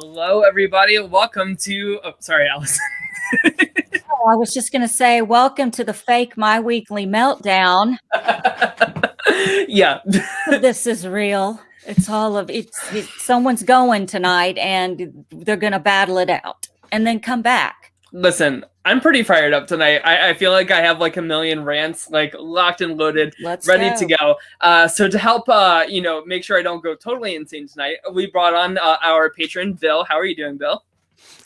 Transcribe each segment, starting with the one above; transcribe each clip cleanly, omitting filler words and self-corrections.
Hello, everybody. Welcome to. Oh, sorry, Allison. I was just going to say, welcome to the fake My Weekly Meltdown. Yeah. This is real. It's all of it's someone's going tonight and they're going to battle it out and then come back. Listen, I'm pretty fired up tonight. I feel like I have like a million rants, like locked and loaded, ready to go. So to help, make sure I don't go totally insane tonight, we brought on our patron, Bill. How are you doing, Bill?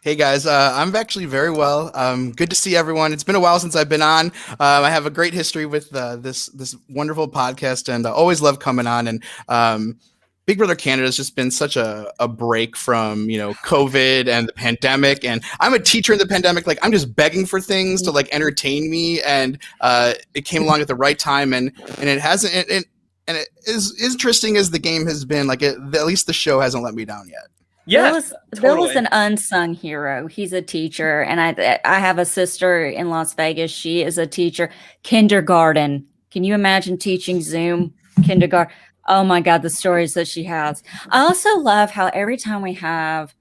Hey guys, I'm actually very well. Good to see everyone. It's been a while since I've been on. I have a great history with this wonderful podcast, and I always love coming on. And Big Brother Canada has just been such a break from COVID and the pandemic. And I'm a teacher in the pandemic. Like, I'm just begging for things to like entertain me, and it came along at the right time. And it hasn't. And it is interesting as the game has been. Like, at least the show hasn't let me down yet. Yeah, Bill is an unsung hero. He's a teacher, and I have a sister in Las Vegas. She is a teacher, kindergarten. Can you imagine teaching Zoom kindergarten? Oh my God, the stories that she has. I also love how every time we have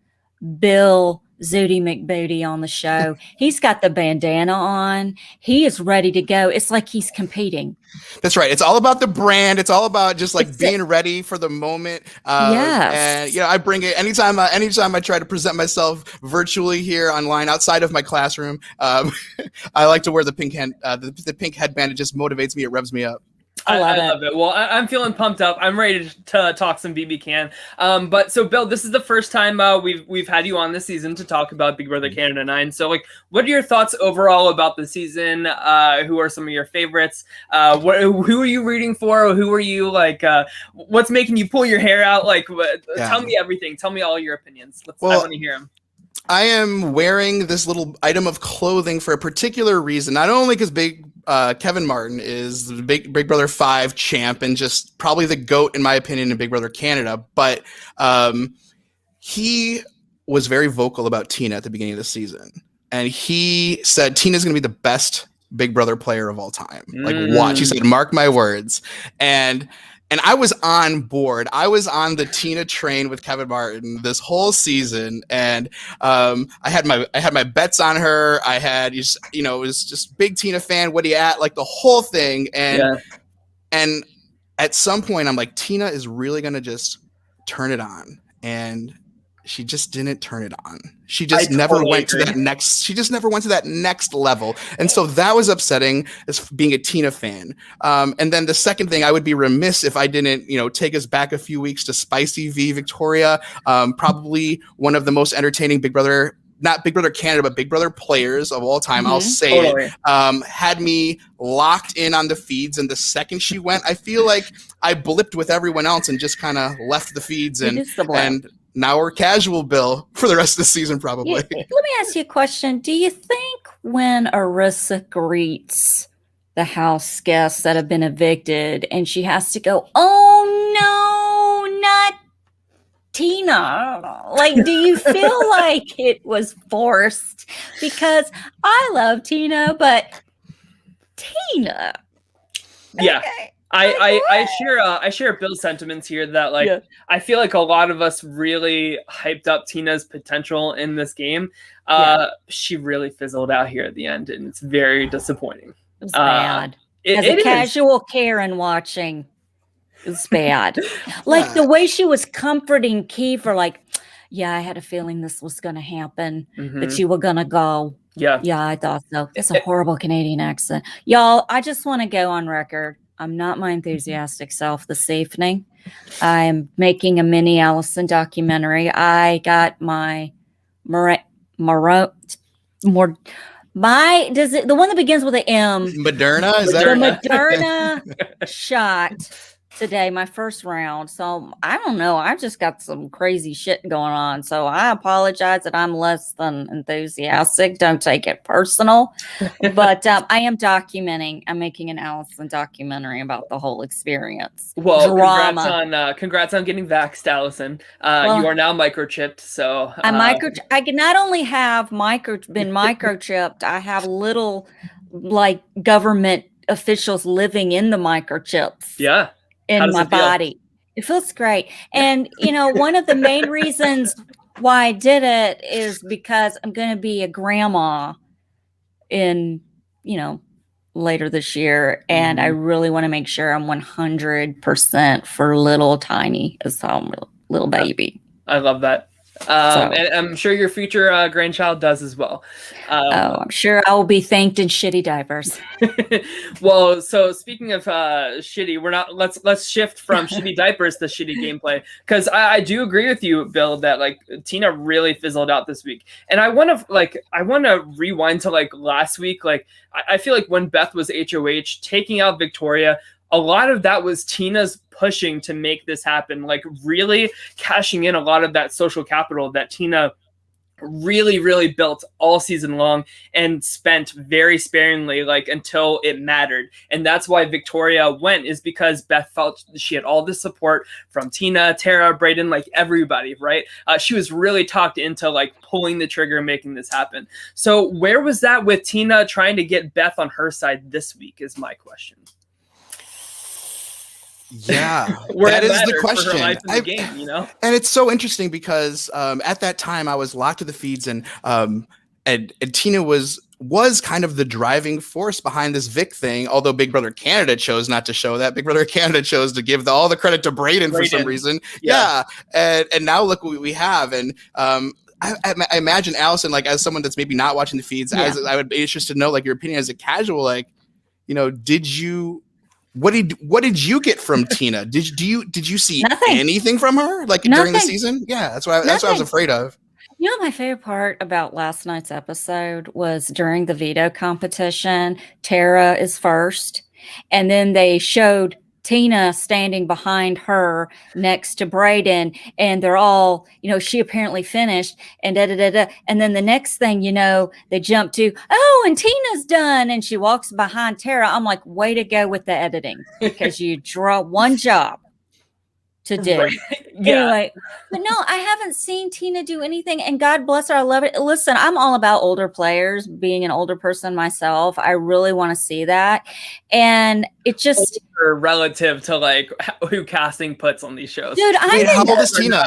Bill Zooty McBooty on the show, he's got the bandana on. He is ready to go. It's like he's competing. That's right. It's all about the brand. It's all about just like being ready for the moment. Yes. And I bring it anytime I try to present myself virtually here online outside of my classroom. I like to wear the pink headband. It just motivates me. It revs me up. I love it. Well, I'm feeling pumped up. I'm ready to talk some BB Can. But so Bill, this is the first time we've had you on this season to talk about Big Brother Canada 9. So like, what are your thoughts overall about the season? Who are some of your favorites? Who are you rooting for? Who are you like? What's making you pull your hair out? Like, tell me everything. Tell me all your opinions. I want to hear them. I am wearing this little item of clothing for a particular reason, not only because Kevin Martin is the Big Brother 5 champ and just probably the GOAT, in my opinion, in Big Brother Canada, but he was very vocal about Tina at the beginning of the season. And he said Tina's going to be the best Big Brother player of all time. Like, watch. He said, mark my words. And I was on board. I was on the Tina train with Kevin Martin this whole season, and I had my bets on her. I had it was just big Tina fan. What are you at? Like the whole thing, and at some point I'm like, Tina is really gonna just turn it on, and she just didn't turn it on. She just never went to that next. She just never went to that next level, and so that was upsetting as being a Tina fan. And then the second thing, I would be remiss if I didn't, take us back a few weeks to Spicy v Victoria. Probably one of the most entertaining Big Brother, not Big Brother Canada, but Big Brother players of all time. I'll say it. Had me locked in on the feeds, and the second she went, I feel like I blipped with everyone else and just kind of left the feeds and. Now we're casual, Bill, for the rest of the season, probably. Let me ask you a question. Do you think when Arissa greets the house guests that have been evicted and she has to go, oh, no, not Tina. Like, do you feel like it was forced? Because I love Tina, but Tina. Yeah. Okay. I share Bill's sentiments here that I feel like a lot of us really hyped up Tina's potential in this game. She really fizzled out here at the end, and it's very disappointing. It was bad. As a casual Karen watching, it was bad. Like the way she was comforting Kiefer, like, I had a feeling this was going to happen, that you were going to go. Yeah, I thought so. It's a horrible Canadian accent. Y'all, I just want to go on record. I'm not my enthusiastic self this evening. I'm making a mini Allison documentary. I got the one that begins with an M. Moderna? Is that the Moderna shot today, my first round. So I don't know. I've just got some crazy shit going on. So I apologize that I'm less than enthusiastic. Don't take it personal. But I am documenting. I'm making an Allison documentary about the whole experience. Well, congrats on getting vaxxed, Allison. You are now microchipped. So I can not only have been microchipped, I have little like government officials living in the microchips. Yeah. In my body. It feels great. And, one of the main reasons why I did it is because I'm going to be a grandma in, later this year. And I really want to make sure I'm 100% for little tiny as little baby. I love that. And I'm sure your future grandchild does as well. I'm sure I will be thanked in shitty diapers. Well, so speaking of shitty, let's shift from shitty diapers to shitty gameplay, because I do agree with you, Bill, that like Tina really fizzled out this week. And I want to rewind to like last week. Like I feel like when Beth was HOH, taking out Victoria, a lot of that was Tina's pushing to make this happen, like really cashing in a lot of that social capital that Tina really, really built all season long and spent very sparingly, like until it mattered. And that's why Victoria went, is because Beth felt she had all the support from Tina, Tara, Brayden, like everybody, right? She was really talked into like pulling the trigger and making this happen. So where was that with Tina trying to get Beth on her side this week is my question. Yeah, that is the question. The game, you know? And it's so interesting because at that time I was locked to the feeds, and Tina was kind of the driving force behind this Vic thing. Although Big Brother Canada chose not to show that. Big Brother Canada chose to give all the credit to Brayden for some reason. Yeah. And now look what we have. And I imagine Allison, like as someone that's maybe not watching the feeds, as I would be interested to know like your opinion as a casual, like, what did you get from Tina? Did you see anything from her like during the season? Yeah, that's what I was afraid of. My favorite part about last night's episode was during the veto competition, Tara is first, and then they showed Tina standing behind her next to Brayden, and they're all, she apparently finished, and and then the next thing they jump to, oh, and Tina's done, and she walks behind Tara. I'm like, way to go with the editing, because you draw one job to do. Right. Yeah. Anyway, but no, I haven't seen Tina do anything, and God bless her. I love it. Listen, I'm all about older players, being an older person myself. I really want to see that. And it just relative to like who casting puts on these shows. Dude, how old is Tina?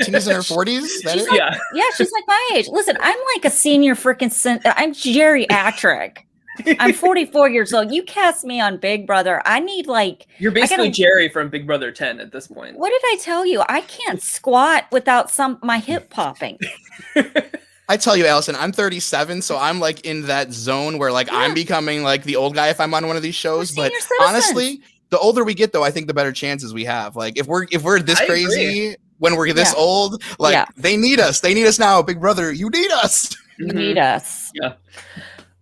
Tina's in her 40s? Yeah, she's like my age. Listen, I'm like a senior freaking I'm geriatric. I'm 44 years old. You cast me on Big Brother. I need you're basically Jerry from Big Brother 10 at this point. What did I tell you? I can't squat without my hip popping. I tell you, Allison, I'm 37, so I'm like in that zone where I'm becoming like the old guy if I'm on one of these shows. But honestly, the older we get, though, I think the better chances we have. Like if we're this crazy when we're this old, they need us. They need us now. Big Brother, you need us. You need us. Yeah.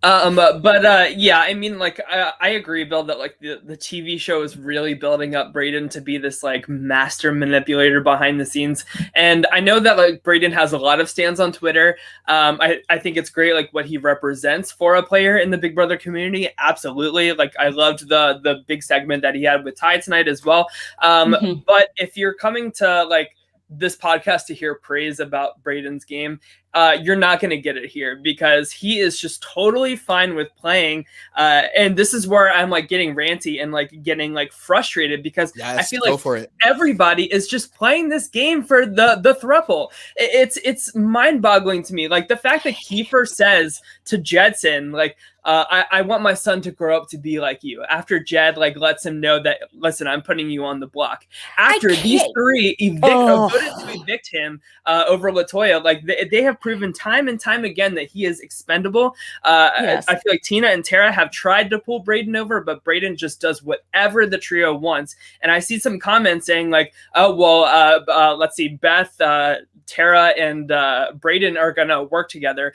I mean, I agree, Bill, that the TV show is really building up Brayden to be this master manipulator behind the scenes. And I know that Brayden has a lot of stands on Twitter. I think it's great, what he represents for a player in the Big Brother community. Absolutely. I loved the big segment that he had with Ty tonight as well. But if you're coming to this podcast to hear praise about Brayden's game, you're not going to get it here, because he is just totally fine with playing. And this is where I'm getting ranty and getting frustrated, because I feel everybody is just playing this game for the throuple. It's mind boggling to me. The fact that Kiefer says to Jedson, I want my son to grow up to be like you, after Jed lets him know that, listen, I'm putting you on the block. After these three voted to evict him over LaToya, they have proven time and time again that he is expendable. Yes. I feel like Tina and Tara have tried to pull Brayden over, but Brayden just does whatever the trio wants. And I see some comments saying let's see, Beth, Tara, and Brayden are gonna work together.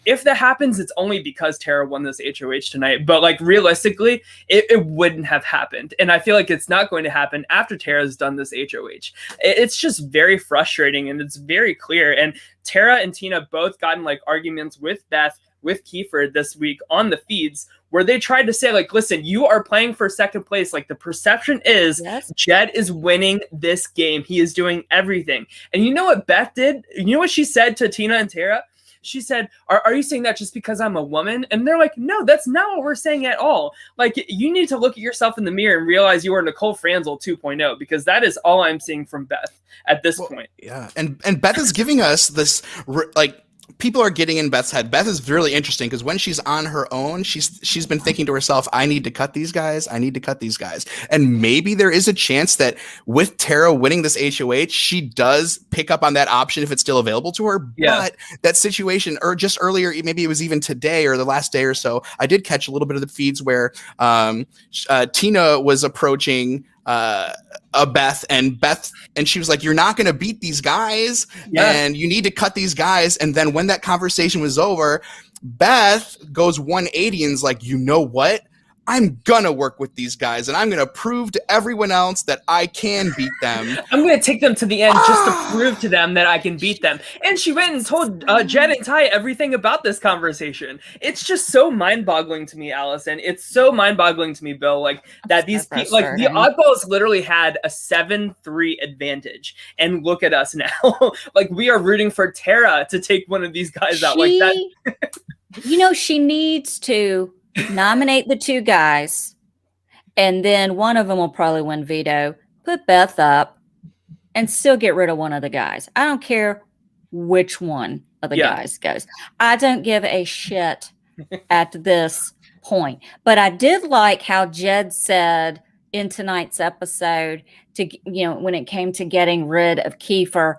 If that happens, it's only because Tara won this HOH tonight. But realistically, it wouldn't have happened. And I feel like it's not going to happen after Tara's done this HOH. It's just very frustrating, and it's very clear. And Tara and Tina both gotten arguments with Beth, with Kiefer this week on the feeds, where they tried to say, listen, you are playing for second place. The perception is Jed is winning this game. He is doing everything. And you know what Beth did? You know what she said to Tina and Tara? she said, are you saying that just because I'm a woman? And they're like, no, that's not what we're saying at all. Like, you need to look at yourself in the mirror and realize you are Nicole Franzel 2.0, because that is all I'm seeing from Beth at this point. Yeah, and Beth is giving us this, like, people are getting in Beth's head. Beth is really interesting because when she's on her own, she's been thinking to herself, I need to cut these guys. I need to cut these guys. And maybe there is a chance that with Tara winning this HOH, she does pick up on that option if it's still available to her. Yeah. But that situation, or just earlier, maybe it was even today or the last day or so, I did catch a little bit of the feeds where Tina was approaching Beth, and she was like, you're not going to beat these guys, and you need to cut these guys. And then when that conversation was over, Beth goes 180 and is like, you know what? I'm going to work with these guys, and I'm going to prove to everyone else that I can beat them. I'm going to take them to the end just to prove to them that I can beat them. And she went and told Jed and Ty everything about this conversation. It's just so mind-boggling to me, Allison. It's so mind-boggling to me, Bill, like that these people, like the Oddballs literally had a 7-3 advantage. And look at us now. Like, we are rooting for Tara to take one of these guys out like that. You know, she needs to nominate the two guys, and then one of them will probably win veto, put Beth up, and still get rid of one of the guys. I don't care which one of the guys goes. I don't give a shit at this point. But I did like how Jed said in tonight's episode, to, you know, when it came to getting rid of Kiefer,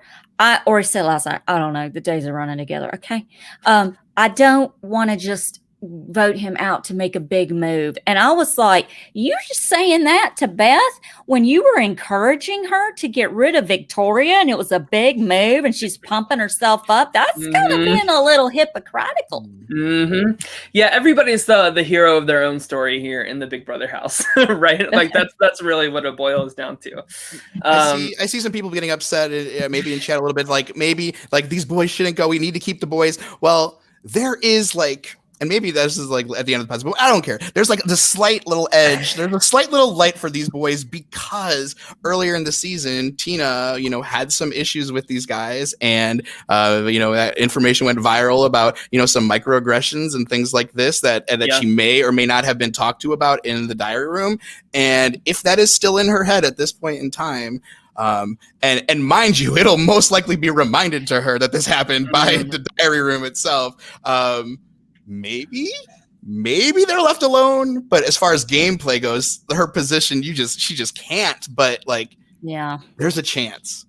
or he said last night, I don't know, the days are running together. Okay. I don't want to just vote him out to make a big move. And I was like, you're just saying that to Beth when you were encouraging her to get rid of Victoria, and it was a big move and she's pumping herself up. That's kind of being a little hypocritical. Yeah, everybody's the hero of their own story here in the Big Brother house, right? Like that's really what it boils down to. I see some people getting upset, maybe in chat a little bit, like maybe like these boys shouldn't go. We need to keep the boys. Well, there is like, and maybe this is like at the end of the podcast, but I don't care. There's like the slight little edge. There's a slight little light for these boys because earlier in the season, Tina, you know, had some issues with these guys, and you know, that information went viral about, you know, some microaggressions and things like this that she may or may not have been talked to about in the diary room. And if that is still in her head at this point in time, and mind you, it'll most likely be reminded to her that this happened by the diary room itself. Maybe they're left alone, but as far as gameplay goes, her position, she just can't. But like, yeah, there's a chance.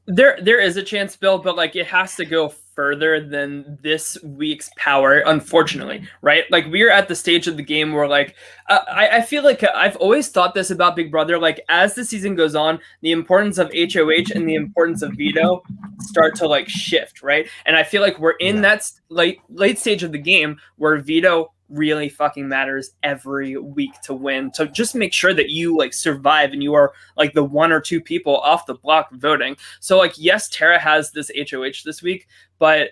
There is a chance, Bill, but like it has to go further than this week's power, unfortunately, right? Like we're at the stage of the game where like I feel like I've always thought this about Big Brother. Like as the season goes on, the importance of HOH and the importance of veto start to like shift, right? And I feel like we're in that late stage of the game where veto really fucking matters every week to win. So just make sure that you like survive and you are like the one or two people off the block voting. So like, yes, Tara has this HOH this week, but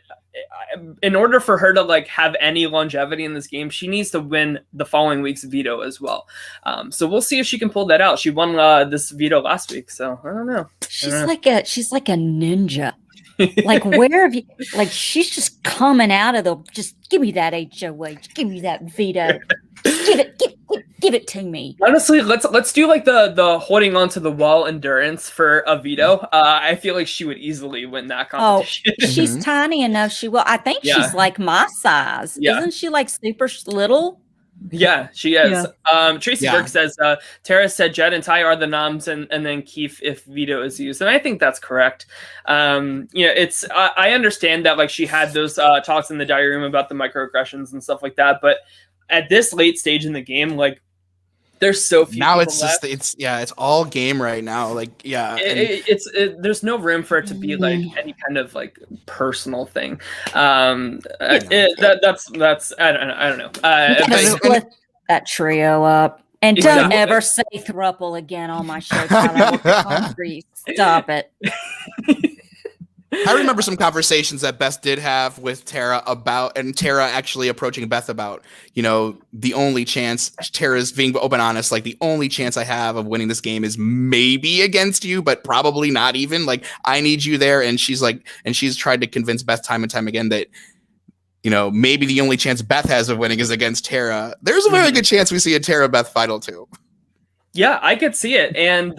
in order for her to like have any longevity in this game, she needs to win the following week's veto as well. So we'll see if she can pull that out. She won this veto last week, so I don't know. She's like a ninja. Like where have you, like she's just coming out of just give me that HOH, give me that veto, give it to me. Honestly, let's do like the holding onto the wall endurance for a veto. I feel like she would easily win that competition. Oh, she's tiny enough. She will. I think she's like my size. Isn't she like super little? Yeah, she is. Yeah. Tracy Burke says, Tara said Jed and Ty are the noms and then Keith if veto is used. And I think that's correct. You know, it's, I understand that like she had those talks in the diary room about the microaggressions and stuff like that. But at this late stage in the game, like there's so few. Now it's just, it's all game right now. Like, there's no room for it to be like any kind of like personal thing. That's I don't know. Split that trio up, and don't ever say thruple again on my show. Stop it. I remember some conversations that Beth did have with Tara and Tara actually approaching Beth about, you know, the only chance, Tara's being open honest, like the only chance I have of winning this game is maybe against you, but probably not even. Like I need you there. And she's like, and she's tried to convince Beth time and time again that maybe the only chance Beth has of winning is against Tara. There's a very good chance we see a Tara Beth final too. Yeah, I could see it. And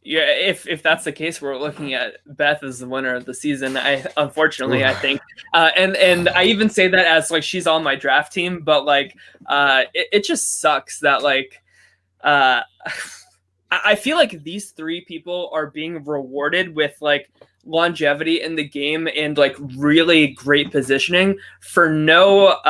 if that's the case, we're looking at Beth as the winner of the season. Unfortunately, I think, and I even say that as like she's on my draft team, but like it just sucks that like I feel like these three people are being rewarded with like longevity in the game and like really great positioning for no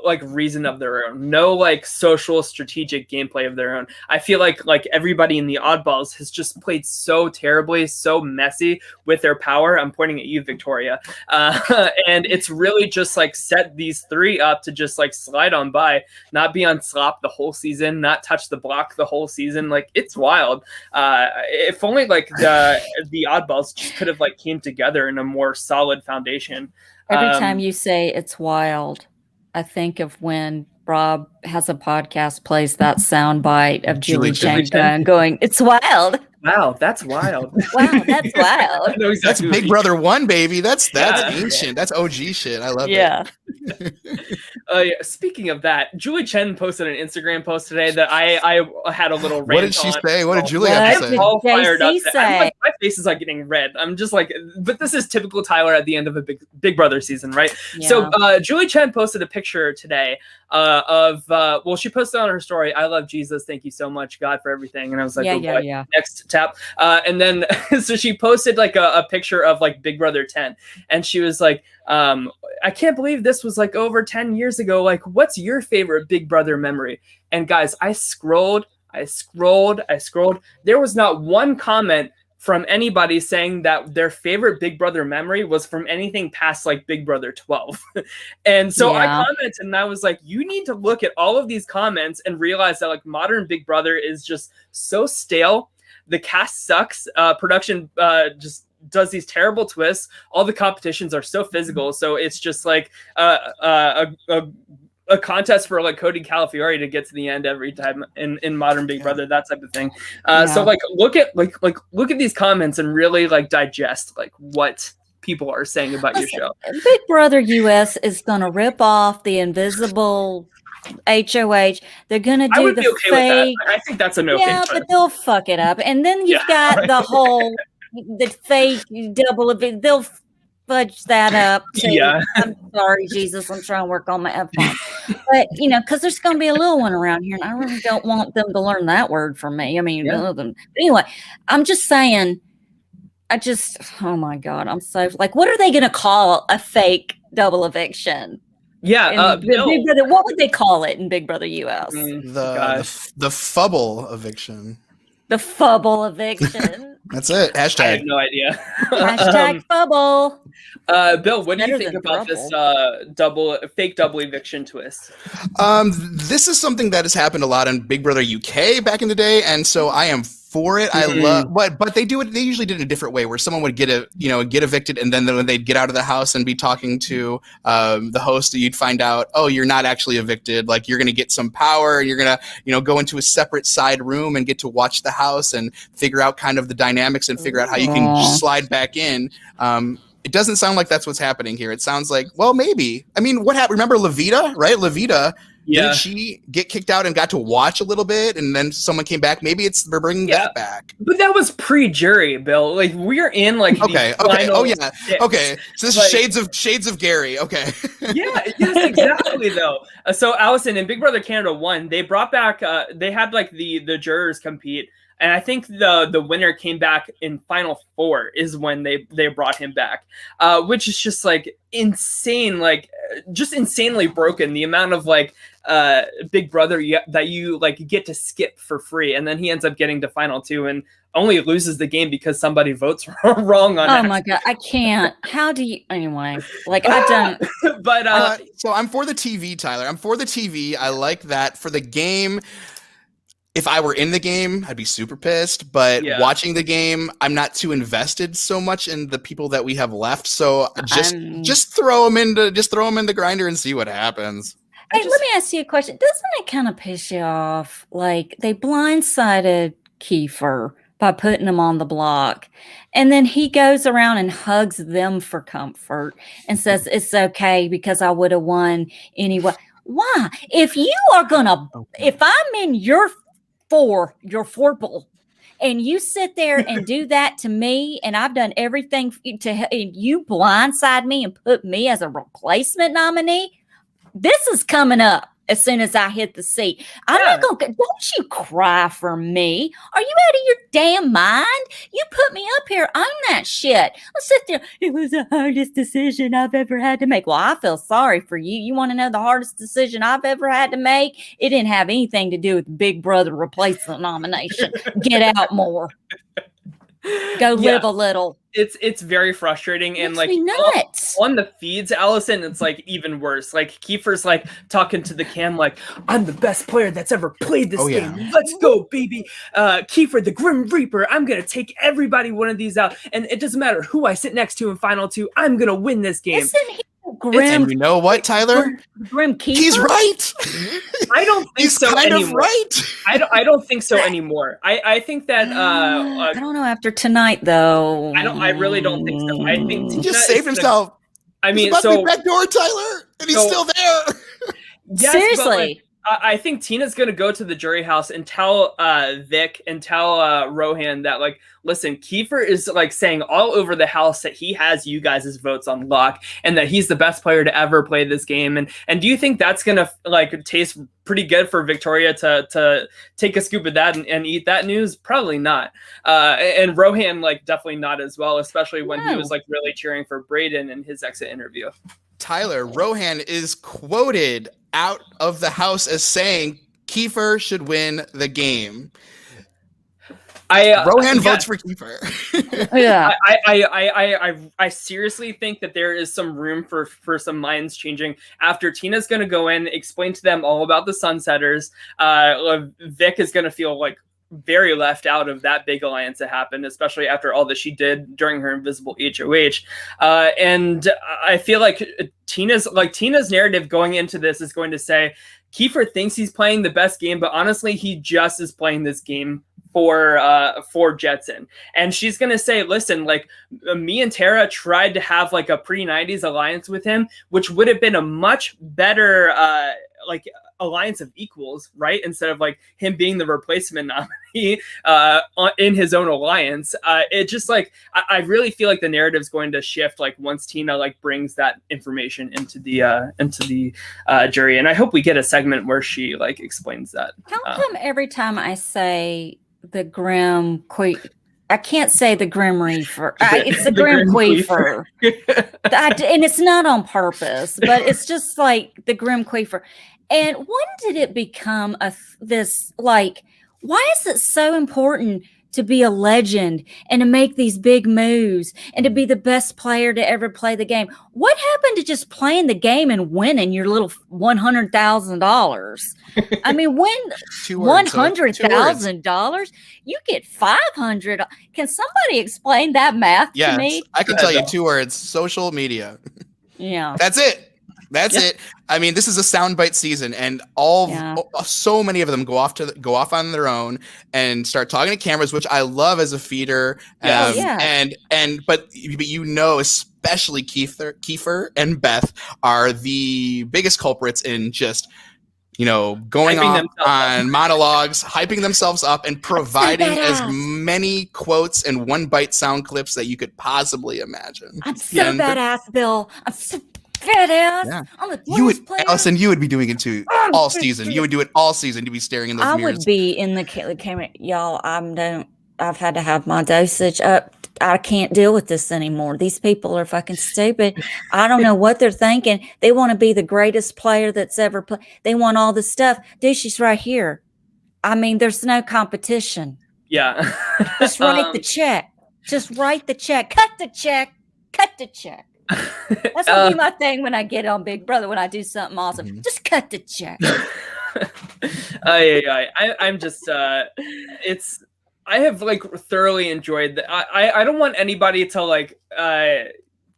like reason of their own, no like social strategic gameplay of their own. I feel like everybody in the oddballs has just played so terribly, so messy with their power. I'm pointing at you, Victoria, and it's really just like set these three up to just like slide on by, not be on slop the whole season, not touch the block the whole season. Like it's wild. If only like the oddballs just could have like came together in a more solid foundation. Every time you say it's wild, I think of when Rob has a podcast, plays that soundbite of Julie Chen going, "It's wild." Wow, that's wild. Wow, that's wild. That's Big Brother 1, baby. That's ancient. Yeah. That's OG shit. I love it. Yeah. Speaking of that, Julie Chen posted an Instagram post today that I had a little rant. What did she say? What did Julie have to say? I'm all fired up. My face is like getting red. I'm just like, but this is typical Tyler at the end of a Big Brother season, right? Yeah. So Julie Chen posted a picture today of she posted on her story, "I love Jesus. Thank you so much, God, for everything." And I was like, yeah. Next tap. And then so she posted like a picture of like Big Brother 10, and she was like, I can't believe this was like over 10 years ago. Like, what's your favorite Big Brother memory? And guys, I scrolled. There was not one comment from anybody saying that their favorite Big Brother memory was from anything past like Big Brother 12. And so I commented and I was like, you need to look at all of these comments and realize that like modern Big Brother is just so stale. The cast sucks. Production just does these terrible twists. All the competitions are so physical. So it's just like a contest for like Cody Calafiore to get to the end every time in modern Big Brother, that type of thing. So like look at these comments and really like digest like what people are saying about your show. Big Brother US is going to rip off the invisible HOH. They're gonna do the fake. I think that's a no. Yeah, but they'll fuck it up. And then you've got the whole the fake double event. They'll fudge that up. I'm sorry, Jesus. I'm trying to work on my F-bomb. But because there's gonna be a little one around here, and I really don't want them to learn that word from me. I mean, anyway, I'm just saying. Oh my God, I'm so like, what are they gonna call a fake double eviction? Yeah, Big Brother, what would they call it in Big Brother US? The fubble eviction. The fubble eviction. That's it. Hashtag. I have no idea. Hashtag fubble. Bill, what do you think about this fake double eviction twist? This is something that has happened a lot in Big Brother UK back in the day, and so I am for it. I love, but they do it. They usually did it a different way, where someone would get evicted, and then when they'd get out of the house and be talking to the host, you'd find out, oh, you're not actually evicted. Like you're going to get some power, and you're going to go into a separate side room and get to watch the house and figure out kind of the dynamics and figure out how you can slide back in. It doesn't sound like that's what's happening here. It sounds like, well, maybe. I mean, what happened? Remember Levita, right? Levita. Yeah. Didn't she get kicked out and got to watch a little bit, and then someone came back? Maybe we're bringing that back. But that was pre-jury, Bill. Like we're in like okay. Oh yeah. Okay. So this is shades of Gary. Okay. Yes, exactly. Though. So Allison in Big Brother Canada 1, they brought back. They had like the jurors compete. And I think the winner came back in Final 4 is when they brought him back, which is just like insane, like just insanely broken. The amount of like Big Brother that you like get to skip for free, and then he ends up getting to Final 2 and only loses the game because somebody votes wrong on. Oh my God, I can't. How do you anyway? Like I don't. But so I'm for the TV, Tyler. I'm for the TV. I like that. For the game. If I were in the game, I'd be super pissed, but watching the game, I'm not too invested so much in the people that we have left. So just throw them in the grinder and see what happens. Hey, let me ask you a question. Doesn't it kind of piss you off? Like they blindsided Kiefer by putting them on the block. And then he goes around and hugs them for comfort and says, it's okay because I would have won anyway. Why? If you are if I'm in your forble, and you sit there and do that to me, and I've done everything and you blindside me and put me as a replacement nominee, this is coming up as soon as I hit the seat. I'm not going to, don't you cry for me. Are you out of your damn mind? You put me up here on that shit. I'll sit there. It was the hardest decision I've ever had to make. Well, I feel sorry for you. You want to know the hardest decision I've ever had to make? It didn't have anything to do with Big Brother replacement nomination. Get out more. Go live a little. It's very frustrating, and like on the feeds, Allison, it's like even worse. Like Kiefer's like talking to the cam like, I'm the best player that's ever played this game. Let's go, baby. Kiefer, the Grim Reaper, I'm gonna take everybody one of these out, and it doesn't matter who I sit next to in final two, I'm gonna win this game. Isn't he Grim? And you know what, Tyler? Grim Kiefer? He's right. I don't think He's so kind anymore. of right. I don't think so anymore. I think that I don't know after tonight though. I really don't think so. I think He just saved himself. I mean, he's about to be back door, Tyler, and he's still there. Yes, seriously. I think Tina's going to go to the jury house and tell Vic and tell Rohan that, like, listen, Kiefer is like saying all over the house that he has you guys' votes on lock and that he's the best player to ever play this game. And do you think that's going to like taste pretty good for Victoria to take a scoop of that and eat that news? Probably not. And Rohan, like, definitely not as well, especially when he was like really cheering for Brayden in his exit interview. Tyler, Rohan is quoted out of the house as saying Kiefer should win the game. Rohan votes for Kiefer. Yeah. I seriously think that there is some room for some minds changing after Tina's going to go in, explain to them all about the Sunsetters. Vic is going to feel like very left out of that big alliance that happened, especially after all that she did during her invisible HOH. And I feel like Tina's narrative going into this is going to say Kiefer thinks he's playing the best game, but honestly, he just is playing this game for Jetson. And she's going to say, listen, like me and Tara tried to have like a pre-90s alliance with him, which would have been a much better like alliance of equals, right? Instead of like him being the replacement nominee in his own alliance. It just like, I really feel like the narrative's going to shift like once Tina like brings that information into the jury. And I hope we get a segment where she like explains that. How come every time I say the Grim I can't say the Grim Reaper. It's the Grim Queefer. And it's not on purpose, but it's just like the Grim Queefer. And when did it become this, like, why is it so important to be a legend and to make these big moves and to be the best player to ever play the game? What happened to just playing the game and winning your little $100,000? I mean, when $100,000, you get $500. Can somebody explain that math to me? I can tell you 2 words: social media. Yeah, that's it. That's it. I mean, this is a soundbite season, and so many of them go off on their own and start talking to cameras, which I love as a feeder. But you know, especially Kiefer and Beth are the biggest culprits in just, you know, going off on monologues, hyping themselves up, and providing as many quotes and one bite sound clips that you could possibly imagine. I'm so badass, Bill. I'm so badass. Yeah. I'm the worst player. Allison, you would be doing it too all season. You would do it all season. You'd be staring in those mirrors. I would be in the camera. Y'all, I've had to have my dosage up. I can't deal with this anymore. These people are fucking stupid. I don't know what they're thinking. They want to be the greatest player that's ever played. They want all this stuff. Dude, she's right here. I mean, there's no competition. Yeah. Just write the check. Just write the check. Cut the check. Cut the check. That's gonna be my thing when I get on Big Brother, when I do something awesome. Mm-hmm. Just cut the check. I'm just I have like thoroughly enjoyed that. I don't want anybody to like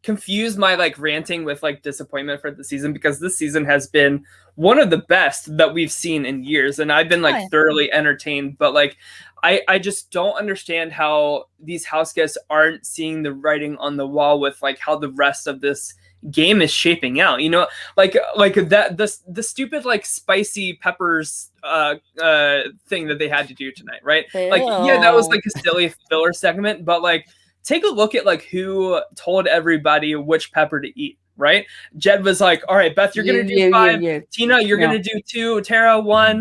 confuse my like ranting with like disappointment for the season, because this season has been one of the best that we've seen in years, and I've been like thoroughly entertained. But like I just don't understand how these house guests aren't seeing the writing on the wall with like how the rest of this game is shaping out, you know, like that the stupid like spicy peppers thing that they had to do tonight, right? Ew. Like, yeah, that was like a silly filler segment, but like take a look at like who told everybody which pepper to eat, right? Jed was like, all right, Beth, you're gonna do 5, Tina, you're gonna do 2, Tara 1,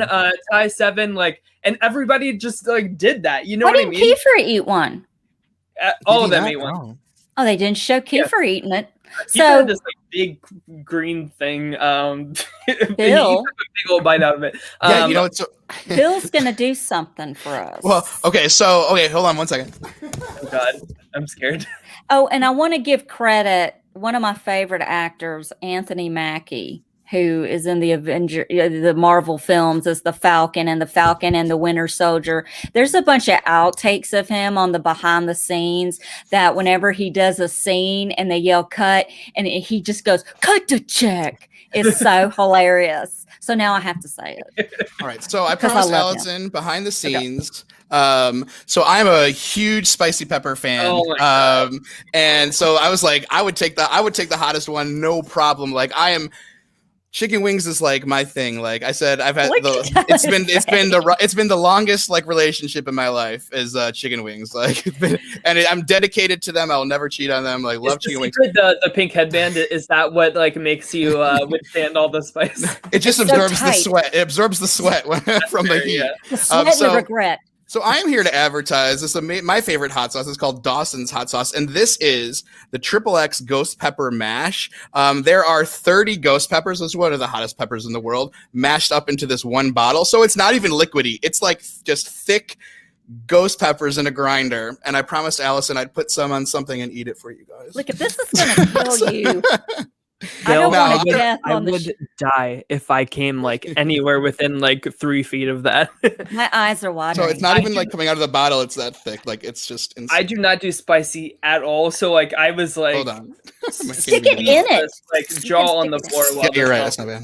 Ty 7, like, and everybody just like did that, you know what I mean? Why didn't Kiefer eat one? All of them ate one. Oh, they didn't show Kiefer eating it. So had this like big green thing. Bill, he took a big old bite out of it. Yeah, you know, it's Bill's gonna do something for us. Well, okay, hold on one second. Oh God, I'm scared. Oh, and I want to give credit. One of my favorite actors, Anthony Mackie, who is in the Marvel films as the Falcon and the Winter Soldier. There's a bunch of outtakes of him on the behind the scenes that whenever he does a scene and they yell cut and he just goes, cut to check. It's so hilarious. So now I have to say it. All right. So I promised Allison behind the scenes. Okay. So I'm a huge spicy pepper fan. Oh and so I was like, I would take the hottest one, no problem. Like chicken wings is like my thing. Like I said, I've had it's been the longest like relationship in my life is chicken wings. Like, I'm dedicated to them. I'll never cheat on them. Like, love chicken wings. The pink headband, is that what like makes you withstand all the spice? It just absorbs the sweat. It absorbs the sweat from the heat. Yeah. The sweat and the regret. So I am here to advertise this. My favorite hot sauce is called Dawson's hot sauce, and this is the XXX Ghost Pepper Mash. There are 30 ghost peppers. This is one of the hottest peppers in the world, mashed up into this one bottle. So it's not even liquidy. It's like just thick ghost peppers in a grinder. And I promised Allison I'd put some on something and eat it for you guys. Look, if this is going to kill you. I would die if I came like anywhere within like 3 feet of that. My eyes are watering. So it's not even like coming out of the bottle. It's that thick. Like it's just insane. I do not do spicy at all. So like I was like, hold on, stick it in it. Like jaw on the floor. You're right. That's not bad.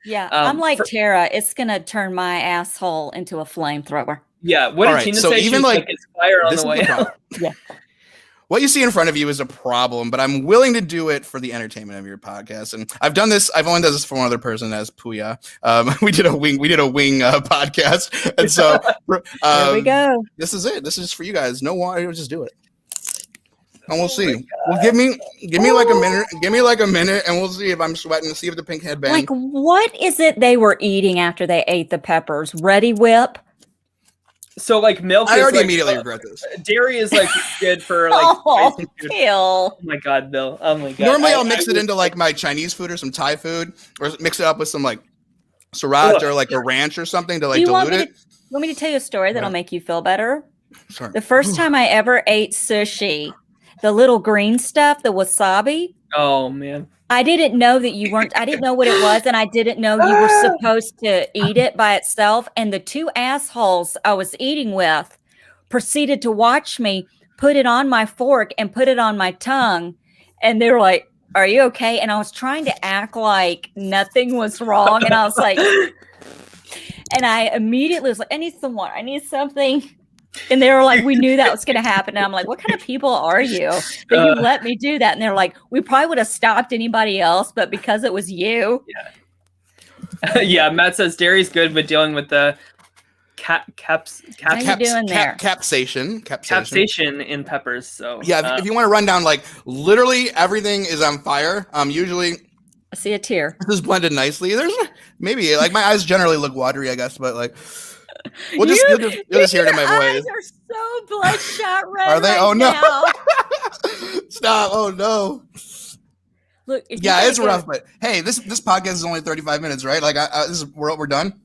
Yeah, I'm like Tara. It's gonna turn my asshole into a flamethrower. Yeah. What did Tina say? Even like it's fire on the way out. Yeah. What you see in front of you is a problem, but I'm willing to do it for the entertainment of your podcast. And I've done this. I've only done this for one other person, as Puya. We did a wing podcast, and so there we go. This is it. This is for you guys. No water, just do it, and we'll see. Well, give me like a minute. Give me like a minute, and we'll see if I'm sweating. See if the pink headband. Like, what is it they were eating after they ate the peppers? Ready Whip. So like milk. I already immediately regret this. Dairy is like good for like. Bill. Oh my God, Bill. Oh my God. Normally I'll mix it into like my Chinese food or some Thai food, or mix it up with some like sriracha or like a ranch or something to like dilute it. Want me to tell you a story that'll make you feel better? Sure. The first time I ever ate sushi, the little green stuff, the wasabi. Oh man. I didn't know that I didn't know what it was, and I didn't know you were supposed to eat it by itself. And the 2 assholes I was eating with proceeded to watch me put it on my fork and put it on my tongue. And they were like, are you okay? And I was trying to act like nothing was wrong. And I was like, and I immediately was like, I need some water. I need something. And they were like, we knew that was going to happen. And I'm like, what kind of people are you that you let me do that? And they're like, we probably would have stopped anybody else, but because it was you. Yeah. Yeah. Matt says dairy's good with dealing with the capsaicin in peppers. So yeah, if you want to run down, like literally everything is on fire. Usually I see a tear. This is blended nicely. There's maybe like my eyes generally look watery, I guess, but like you'll just hear it in my voice. They're so bloodshot red. Are they? Right oh no! now. Stop! Oh no! Look, yeah, it's rough, but hey, this podcast is only 35 minutes, right? Like, we're done.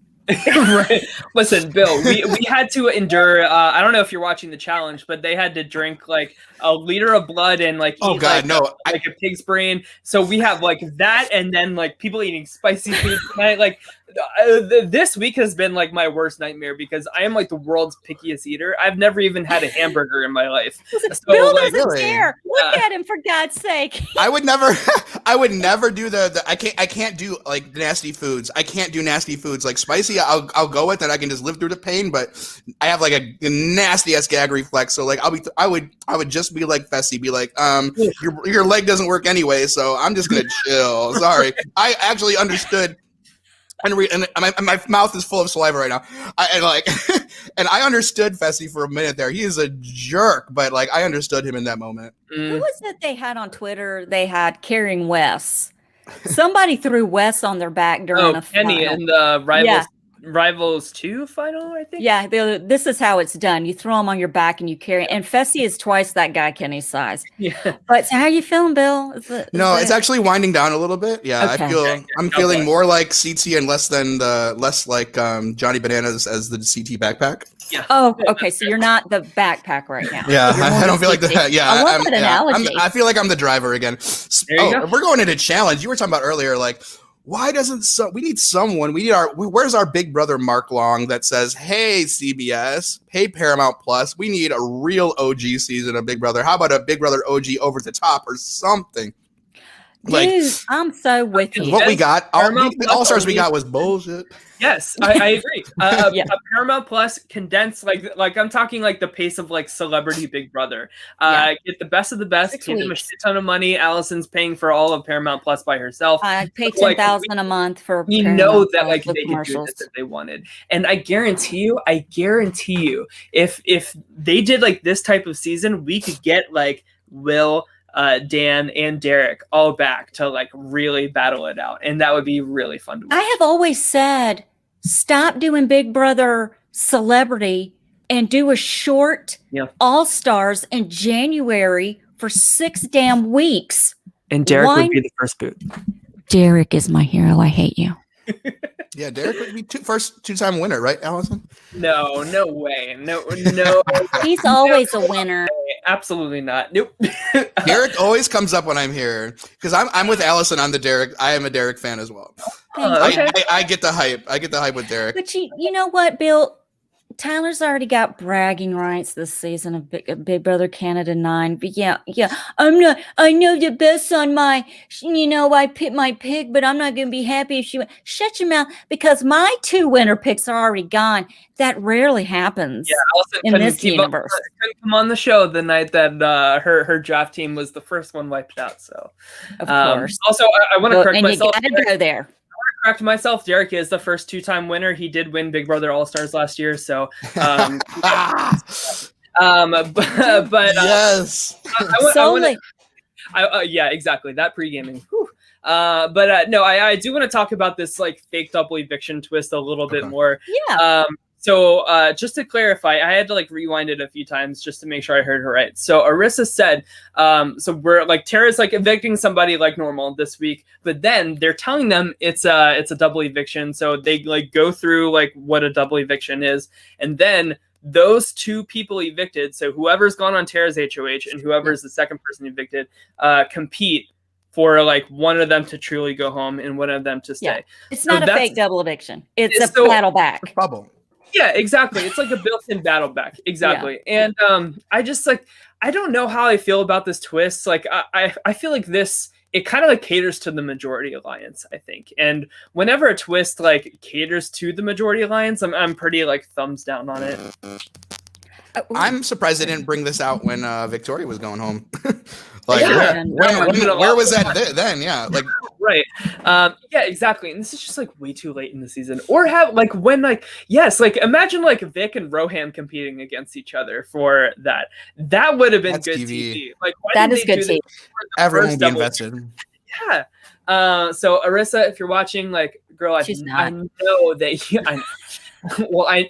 Right. Listen, Bill, we had to endure. I don't know if you're watching the challenge, but they had to drink like a liter of blood and like eat like a pig's brain. So we have like that, and then like people eating spicy food tonight. Like This week has been like my worst nightmare because I am like the world's pickiest eater. I've never even had a hamburger in my life. So, Bill doesn't care. Look at him, for God's sake. I would never do the I can't do like nasty foods. I can't do nasty foods like spicy. I'll go with it. I can just live through the pain, but I have like a nasty ass gag reflex. So like I would just be like Fessy, be like, your leg doesn't work anyway, so I'm just gonna chill. Sorry. I actually understood. And my mouth is full of saliva right now. And I understood Fessy for a minute there. He is a jerk, but like I understood him in that moment. Who was it they had on Twitter? They had carrying Wes. Somebody threw Wes on their back during a Kenny final. in the Rivals 2 final, I think. Yeah, this is how it's done. You throw them on your back and you carry. And Fessy is twice that guy Kenny's size. Yeah. But so how you feeling, Bill? It's actually winding down a little bit. Yeah, okay. I'm feeling more like CT and less like Johnny Bananas as the CT backpack. Yeah. Oh, okay. So you're not the backpack right now. Yeah, I don't feel like that. Yeah, I love that analogy. I feel like I'm the driver again. We're going into challenge. You were talking about earlier, like. Why doesn't we need someone? Where's our big brother Mark Long that says, hey, CBS, hey, Paramount Plus, we need a real OG season of Big Brother. How about a Big Brother OG over the top or something? Dude, I'm so with you. What we got, all stars we got was bullshit. Yes, I agree. A Paramount Plus condensed, like I'm talking like the pace of like Celebrity Big Brother. Get the best of the best. Give them a shit ton of money. Allison's paying for all of Paramount Plus by herself. I pay $10,000 a month for. We know that like they could do this if they wanted, and I guarantee you, if they did like this type of season, we could get like Will. Dan and Derek all back to like really battle it out, and that would be really fun to watch. I have always said, stop doing Big Brother Celebrity and do a short All Stars in January for 6 damn weeks. And Derek would be the first boot. Derek is my hero. I hate you. Yeah, Derek would be first two-time winner, right, Allison? No way. No. He's always a winner. Absolutely not. Nope. Derek always comes up when I'm here because I'm with Allison on the Derek. I am a Derek fan as well. Okay. I get the hype. I get the hype with Derek. But you know what, Bill? Tyler's already got bragging rights this season of Big Brother Canada 9. But yeah, I know the best on my, I picked my pick, but I'm not going to be happy if she went. Shut your mouth, because my 2 winner picks are already gone. That rarely happens in this universe. Couldn't come on the show the night that her draft team was the first one wiped out. So, of course. Also, I want to correct myself. You got to go there. Correct myself. Derek is the first 2-time winner. He did win Big Brother All Stars last year, so but yes, yeah, exactly, that pre-gaming. No, I do want to talk about this like fake double eviction twist a little bit more. So just to clarify, I had to like rewind it a few times just to make sure I heard her right. So Arissa said, so we're like Tara's like evicting somebody like normal this week, but then they're telling them it's a double eviction. So they like go through like what a double eviction is, and then those 2 people evicted, so whoever's gone on Tara's HOH and whoever's the second person evicted, compete for like one of them to truly go home and one of them to stay. Yeah. It's not a fake double eviction. It's a battle back. Bubble. Yeah, exactly. It's like a built-in battle back. Exactly. Yeah. And I just like, I don't know how I feel about this twist. Like I feel like this, it kind of like caters to the majority alliance, I think. And whenever a twist like caters to the majority alliance, I'm pretty like thumbs down on it. I'm surprised they didn't bring this out when Victoria was going home. Where was that then? Yeah, like right. Yeah, exactly. And this is just like way too late in the season. Or have like when like imagine like Vic and Rohan competing against each other for that. That would have been good TV. Like that is good TV. Everyone would be invested. Yeah. So Arissa, if you're watching, like, girl, I know that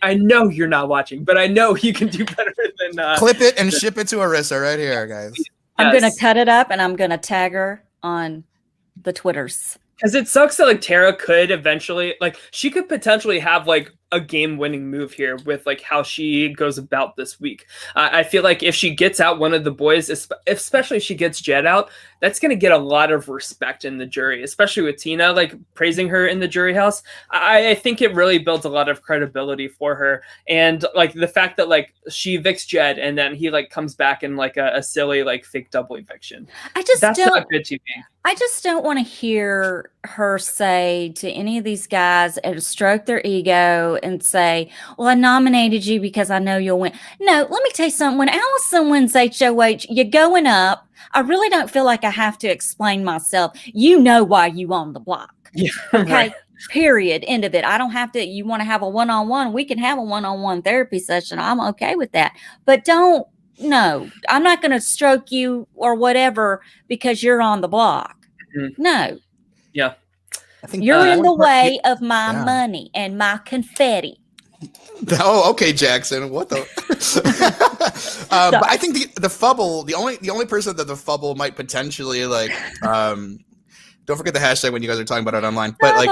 I know you're not watching, but I know you can do better than clip it and ship it to Arissa right here, guys. I'm gonna cut it up and I'm gonna tag her on the Twitters. Because it sucks that like Tara could eventually, like, she could potentially have like a game-winning move here with like how she goes about this week. I feel like if she gets out one of the boys, especially if she gets Jed out, that's going to get a lot of respect in the jury, especially with Tina like praising her in the jury house. I think it really builds a lot of credibility for her, and like the fact that like she evicts Jed and then he like comes back in like a silly like fake double eviction. That's not good TV. I just don't want to hear her say to any of these guys and stroke their ego and say, well, I nominated you because I know you'll win. No, let me tell you something. When Allison wins HOH, you're going up. I really don't feel like I have to explain myself. You know why you on the block. Yeah, okay. Right. Period. End of it. I don't have to. You want to have a one-on-one? We can have a one-on-one therapy session. I'm okay with that. But don't. No, I'm not going to stroke you or whatever because you're on the block. Mm-hmm. No. Yeah. I think you're in the way of my money and my confetti. Oh, okay, Jackson. What the? But I think the Fubble, the only person that the Fubble might potentially like, don't forget the hashtag when you guys are talking about it online. But like,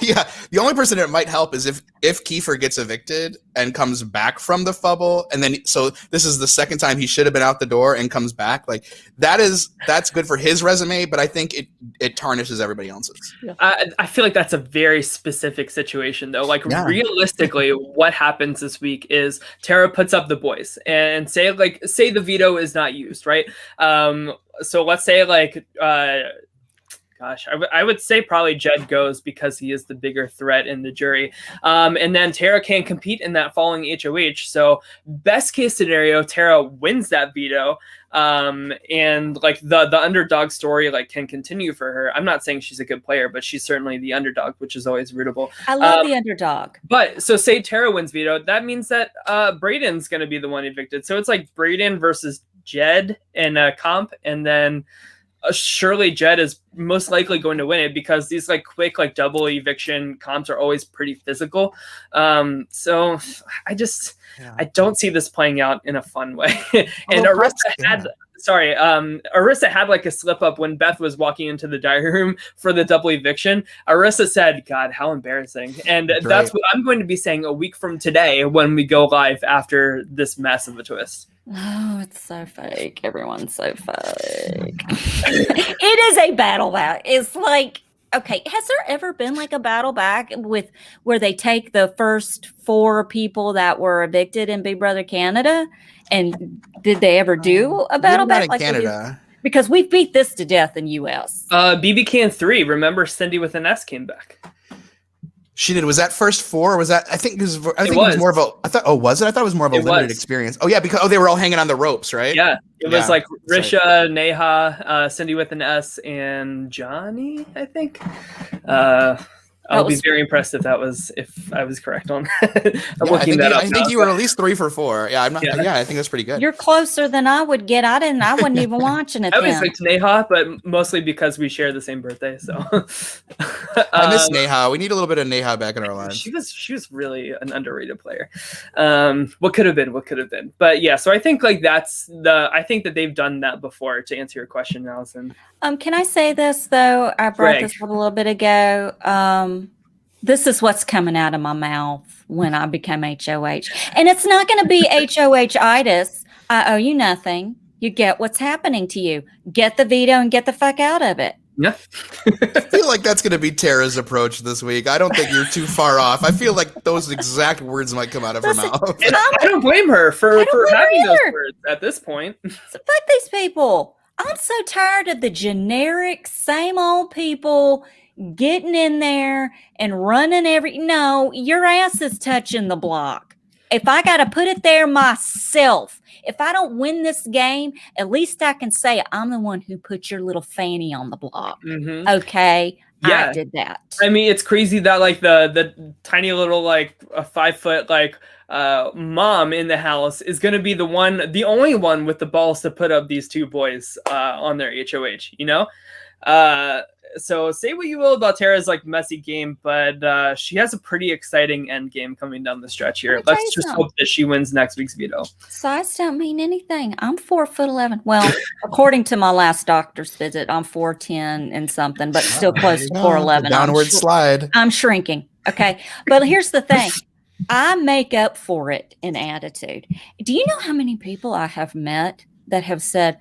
yeah, the only person it might help is if Kiefer gets evicted and comes back from the Fubble, and then so this is the second time he should have been out the door and comes back. Like that's good for his resume, but I think it tarnishes everybody else's. Yeah. I feel like that's a very specific situation though. Like realistically, what happens this week is Tara puts up the boys and say the veto is not used, right? So let's say like. Gosh, I would say probably Jed goes because he is the bigger threat in the jury. And then Tara can't compete in that following HOH. So best case scenario, Tara wins that veto. And like the underdog story like can continue for her. I'm not saying she's a good player, but she's certainly the underdog, which is always rootable. I love the underdog. But so say Tara wins veto, that means that Brayden's going to be the one evicted. So it's like Brayden versus Jed in a comp, and then surely Jed is most likely going to win it because these like quick like double eviction comps are always pretty physical. So I don't see this playing out in a fun way. And Arissa had like a slip up when Beth was walking into the diary room for the double eviction. Arissa said, God, how embarrassing. And that's what I'm going to be saying a week from today when we go live after this mess of a twist. Oh, it's so fake. Everyone's so fake. It is a battle back. It's like, okay, has there ever been like a battle back with where they take the first 4 people that were evicted in Big Brother Canada? And did they ever do a battle back like Canada? Because we've beat this to death in US. BB Can 3. Remember Cindy with an S came back. She did. Was that first 4? Or was that? I think it was more of a. I thought. Oh, was it? I thought it was more of a limited experience. Oh yeah, because they were all hanging on the ropes, right? Yeah, it was like Risha, Neha, Cindy with an S, and Johnny. I think. I'll be very impressed if I was correct on that. I think you were at least 3 for 4. Yeah, I'm not. Yeah, I think that's pretty good. You're closer than I would get. I wasn't even watching it. I always liked Neha, but mostly because we share the same birthday. So I miss Neha. We need a little bit of Neha back in our lives. She was really an underrated player. What could have been. But yeah, so I think like I think that they've done that before. To answer your question, Allison. Can I say this though? I brought this up a little bit ago. This is what's coming out of my mouth when I become HOH. And it's not going to be HOH-itis. I owe you nothing. You get what's happening to you. Get the veto and get the fuck out of it. Yeah. I feel like that's going to be Tara's approach this week. I don't think you're too far off. I feel like those exact words might come out of her mouth. And I don't blame her for having those words at this point. So fuck these people. I'm so tired of the generic, same old people getting in there and running no, your ass is touching the block. If I got to put it there myself, if I don't win this game, at least I can say I'm the one who put your little fanny on the block. Mm-hmm. Okay. Yeah. I did that. I mean, it's crazy that like the tiny little like a 5 foot like mom in the house is going to be the only one with the balls to put up these 2 boys on their HOH, you know? So say what you will about Tara's like messy game, but she has a pretty exciting end game coming down the stretch here. Let's just hope that she wins next week's veto. Size don't mean anything. I'm 4'11". Well, according to my last doctor's visit, I'm 4'10" and something, but still close to 4'11". Downward slide. I'm shrinking. Okay. But here's the thing. I make up for it in attitude. Do you know how many people I have met that have said,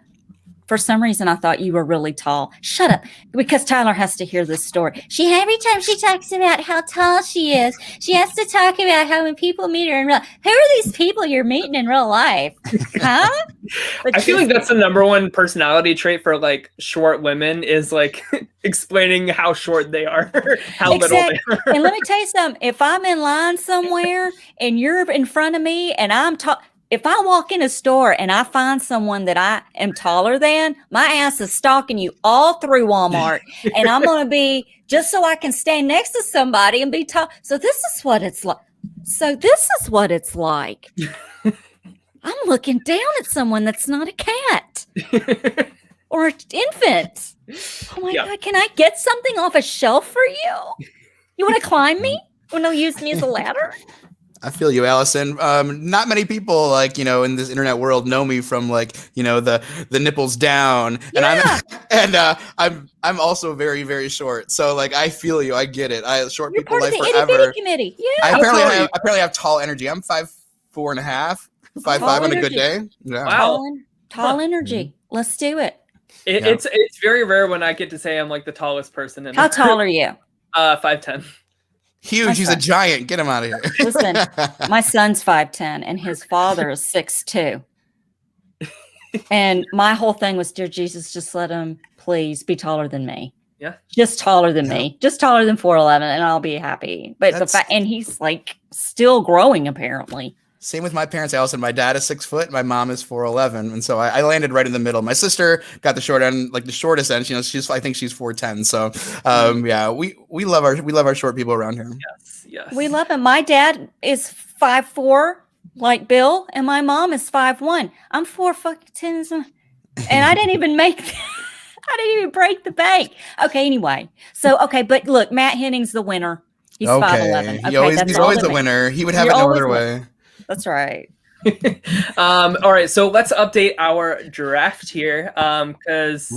for some reason, I thought you were really tall. Shut up. Because Tyler has to hear this story. Every time she talks about how tall she is, she has to talk about how when people meet her in real life. Who are these people you're meeting in real life? Huh? I feel like that's the number one personality trait for like short women is like explaining how short they are, how little they are. And let me tell you something. If I'm in line somewhere and you're in front of me and I'm tall, if I walk in a store and I find someone that I am taller than, my ass is stalking you all through Walmart. And I'm going to be, just so I can stand next to somebody and be tall. So this is what it's like. I'm looking down at someone that's not a cat or an infant. Oh my God, can I get something off a shelf for you? You want to climb me? You want to use me as a ladder? I feel you, Allison. Not many people, like, in this internet world know me from, like, the nipples down, and I'm also very, very short. So, like, I feel you. I get it. Short You're people part live of the forever. itty bitty committee. Yeah. I apparently have tall energy. I'm 5'4.5", 5'5" on a good day. Yeah. Wow. Tall energy. Let's do it. It's very rare when I get to say I'm like the tallest person in How tall are you? 5'10". Huge. He's a giant. Get him out of here. Listen, my son's 5'10", and his father is 6'2". And my whole thing was, dear Jesus, just let him please be taller than me. Yeah. Just taller than me. Just taller than 4'11", and I'll be happy. But and he's like still growing apparently. Same with my parents, Allison. My dad is 6 foot. My mom is 4'11", and so I landed right in the middle. My sister got the short end, like the shortest end. I think she's 4'10". So, yeah, we love our short people around here. Yes. We love him. My dad is 5'4", like Bill, and my mom is 5'1". I'm 4'10", and I didn't even make. I didn't even break the bank. Okay, anyway. So but look, Matt Henning's the winner. He's 5'11". Okay, he's always the winner. He would have it no other way. That's right. All right, so let's update our draft here. Because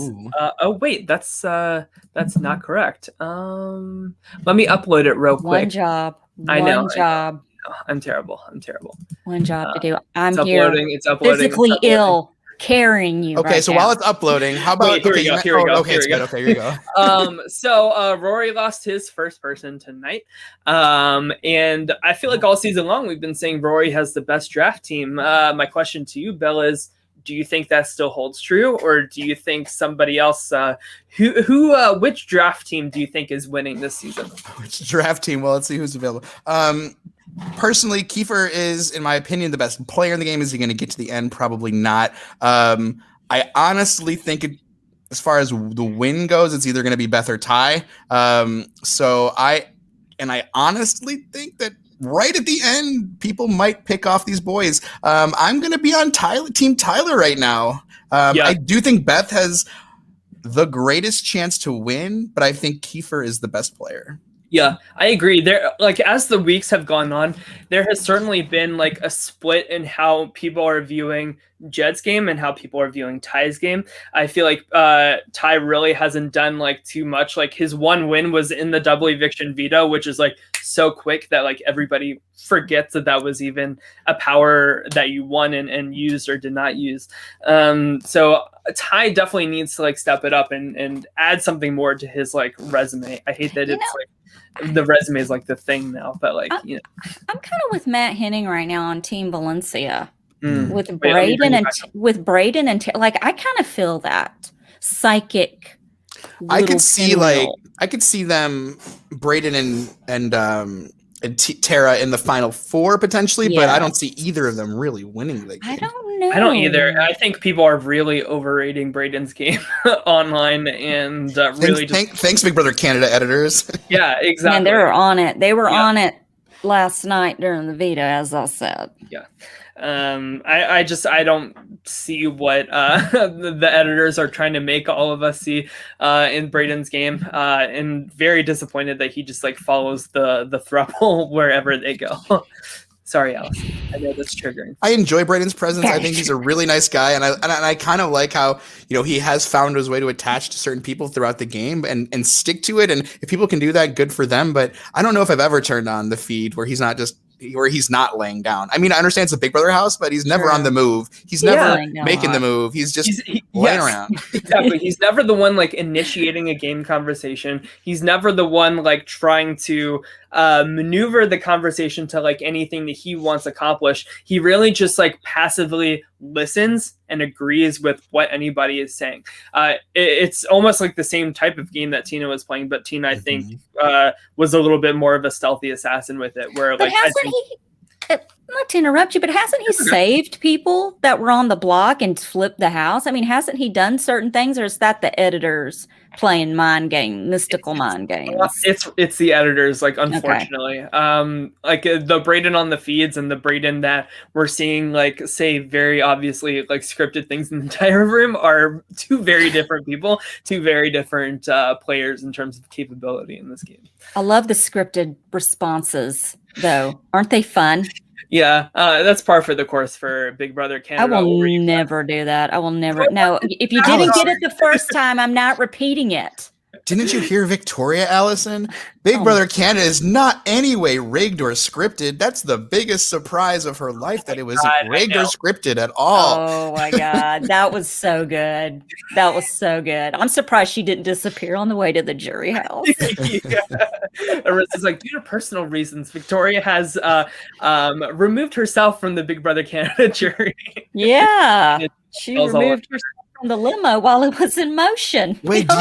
wait, that's not correct. Let me upload it real quick. One job. One job. I'm terrible. One job to do. I'm it's here. Uploading, it's uploading. Physically ill, carrying you. Okay, so while it's uploading, how about here we go. Okay, it's good. Okay, here you go. So Rory lost his first person tonight. And I feel like all season long we've been saying Rory has the best draft team. My question to you, Bill, is do you think that still holds true, or do you think somebody else which draft team do you think is winning this season? Which draft team? Well, let's see who's available. Personally, Kiefer is, in my opinion, the best player in the game. Is he going to get to the end? Probably not. I honestly think as far as the win goes, it's either going to be Beth or Ty. So I honestly think that right at the end, people might pick off these boys. I'm going to be on Team Tyler right now. I do think Beth has the greatest chance to win, but I think Kiefer is the best player. Yeah, I agree. There, like, as the weeks have gone on, there has certainly been like a split in how people are viewing Jed's game and how people are viewing Ty's game. I feel like Ty really hasn't done like too much. Like his one win was in the double eviction veto, which is like so quick that like everybody forgets that was even a power that you won and used or did not use. So Ty definitely needs to like step it up and add something more to his like resume. I hate that it's like the resume is like the thing now, but like, I'm kind of with Matt Henning right now on Team Valencia with Braden and like, I kind of feel that psychic. I could see them, Braden and Tara in the final four potentially, but I don't see either of them really winning the game. I don't know. I don't either. I think people are really overrating Braden's game online and really thanks Big Brother Canada editors. Yeah, exactly. And they were on it. They were on it last night during the veto, as I said. Yeah. I don't see what the editors are trying to make all of us see in Braden's game, and very disappointed that he just like follows the throuple wherever they go. Sorry, Allison. I know that's triggering. I enjoy Brayden's presence. I think he's a really nice guy, and I kind of like how he has found his way to attach to certain people throughout the game and stick to it. And if people can do that, good for them. But I don't know if I've ever turned on the feed where he's not laying down. I mean, I understand it's a Big Brother house, but he's never on the move. He's never making the move. He's just laying around. Exactly. He's never the one like initiating a game conversation. He's never the one like trying to maneuver the conversation to like anything that he wants accomplished. He really just like passively listens and agrees with what anybody is saying. It's almost like the same type of game that Tina was playing, but Tina, I think, was a little bit more of a stealthy assassin with it. Where but not to interrupt you, but hasn't he saved people that were on the block and flipped the house? I mean, hasn't he done certain things, or is that the editors playing mystical mind games? It's the editors, like, unfortunately. Okay. Like the Brayden on the feeds and the Brayden that we're seeing like say very obviously like scripted things in the entire room are two very different people, two very different players in terms of capability in this game. I love the scripted responses though. Aren't they fun? Yeah, that's par for the course for Big Brother Canada. I will never do that. I will never. No, if you didn't get it the first time, I'm not repeating it. Didn't you hear Victoria, Allison? Big Brother Canada is not anyway rigged or scripted. That's the biggest surprise of her life, that it was rigged or scripted at all. Oh my God. That was so good. That was so good. I'm surprised she didn't disappear on the way to the jury house. Arissa's like, due to personal reasons, Victoria has removed herself from the Big Brother Canada jury. Yeah. She removed herself from the limo while it was in motion. Wait, do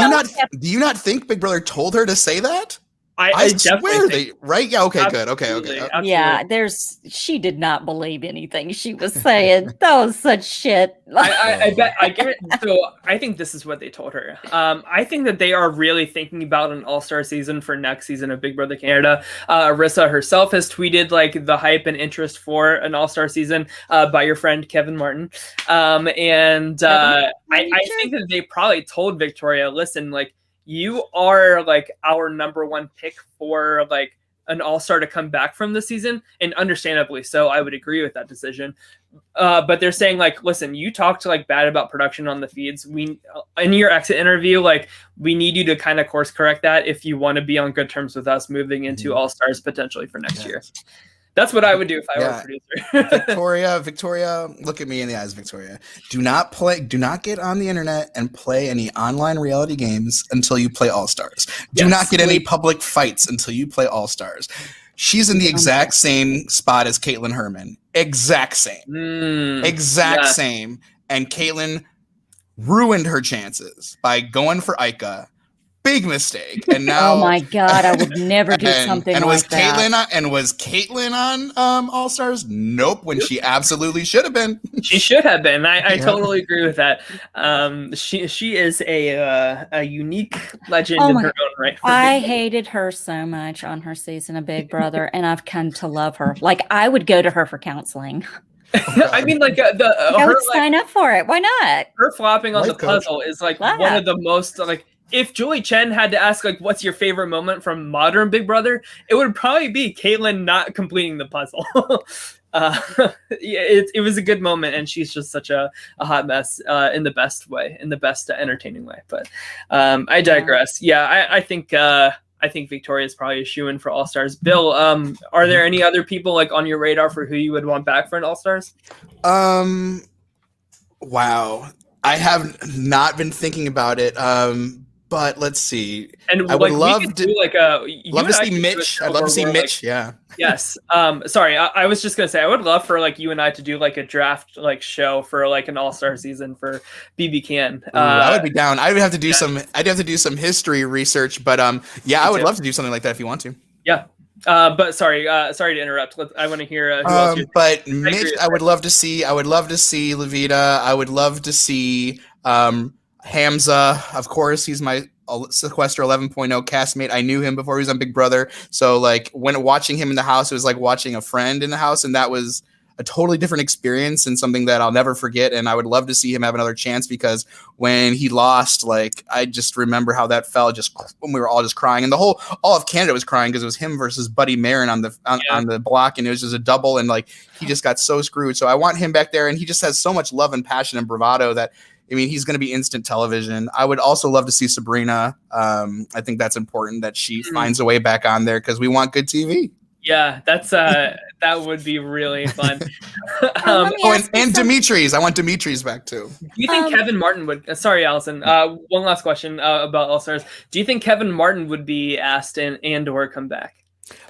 you not think Big Brother told her to say that? I swear they right. Yeah. Okay. Absolutely, good. Okay. Yeah. She did not believe anything she was saying. That was such shit. I bet. I get it. So I think this is what they told her. I think that they are really thinking about an all-star season for next season of Big Brother Canada. Arissa herself has tweeted like the hype and interest for an all-star season by your friend Kevin Martin. I think that they probably told Victoria, listen, like, you are like our number one pick for like an all-star to come back from the season, and understandably so. I would agree with that decision. But they're saying like, listen, you talked like bad about production on the feeds. We in your exit interview, like, we need you to kind of course correct that if you want to be on good terms with us moving into all-stars potentially for next year. That's what I would do if I were a producer. Victoria, look at me in the eyes, Victoria. Do not get on the internet and play any online reality games until you play All-Stars. Do not get any public fights until you play All-Stars. She's in the exact same spot as Caitlin Herman. Exact same. Same. And Caitlin ruined her chances by going for Ica. Big mistake. And now, oh my God, I would never do something like that. Was Caitlin on All Stars? Nope, when she absolutely should have been. She should have been. I totally agree with that. She is a unique legend in her own right. I hated her so much on her season of Big Brother, and I've come to love her. Like, I would go to her for counseling. I mean, like I would sign up for it. Why not? Her flopping on the puzzle is like one of the most like. If Julie Chen had to ask, like, what's your favorite moment from modern Big Brother, it would probably be Caitlin not completing the puzzle. It was a good moment, and she's just such a hot mess in the best way, in the best entertaining way. But I digress. Yeah, I think Victoria is probably a shoo-in for All-Stars. Bill, are there any other people like on your radar for who you would want back for an All-Stars? Wow. I have not been thinking about it. But let's see. And I would love to do like love to see Mitch. I'd love to see Mitch. Yeah. Yes. Sorry. I was just gonna say I would love for like you and I to do like a draft like show for like an all-star season for BB Can. I would be down. I would have to do some. I'd have to do some history research. But yeah, I would love to do something like that if you want to. Yeah. But sorry to interrupt. I want to hear who else. But Mitch, I would love to see. I would love to see Levita. I would love to see. Hamza, of course, he's my Sequester 11.0 castmate. I knew him before he was on Big Brother. So like when watching him in the house, it was like watching a friend in the house. And that was a totally different experience and something that I'll never forget. And I would love to see him have another chance, because when he lost, like, I just remember how that felt, just when we were all just crying, and all of Canada was crying because it was him versus Buddy Marin on the block, and it was just a double, and like he just got so screwed. So I want him back there, and he just has so much love and passion and bravado that, I mean, he's going to be instant television. I would also love to see Sabrina. I think that's important that she finds a way back on there, because we want good TV. Yeah, that's that would be really fun. And Dimitri's. I want Dimitri's back too. Do you think Kevin Martin would? Sorry, Allison. One last question about All Stars. Do you think Kevin Martin would be asked and or come back?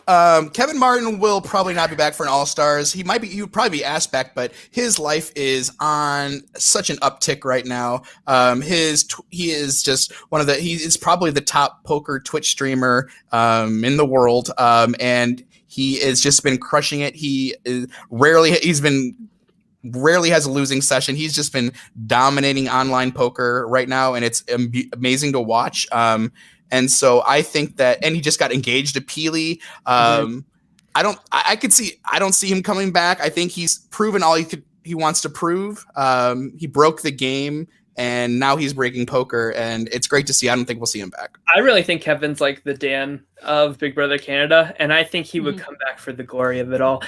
Kevin Martin will probably not be back for an All-Stars. He would probably be asked back, but his life is on such an uptick right now. He is just he is probably the top poker Twitch streamer in the world, and he has just been crushing it. Rarely has a losing session. He's just been dominating online poker right now, and it's amazing to watch. And so I think that, and he just got engaged to Peely. I don't see him coming back. I think he's proven all he wants to prove. He broke the game, and now he's breaking poker, and it's great to see. I don't think we'll see him back. I really think Kevin's like the Dan of Big Brother Canada, and I think he would come back for the glory of it all.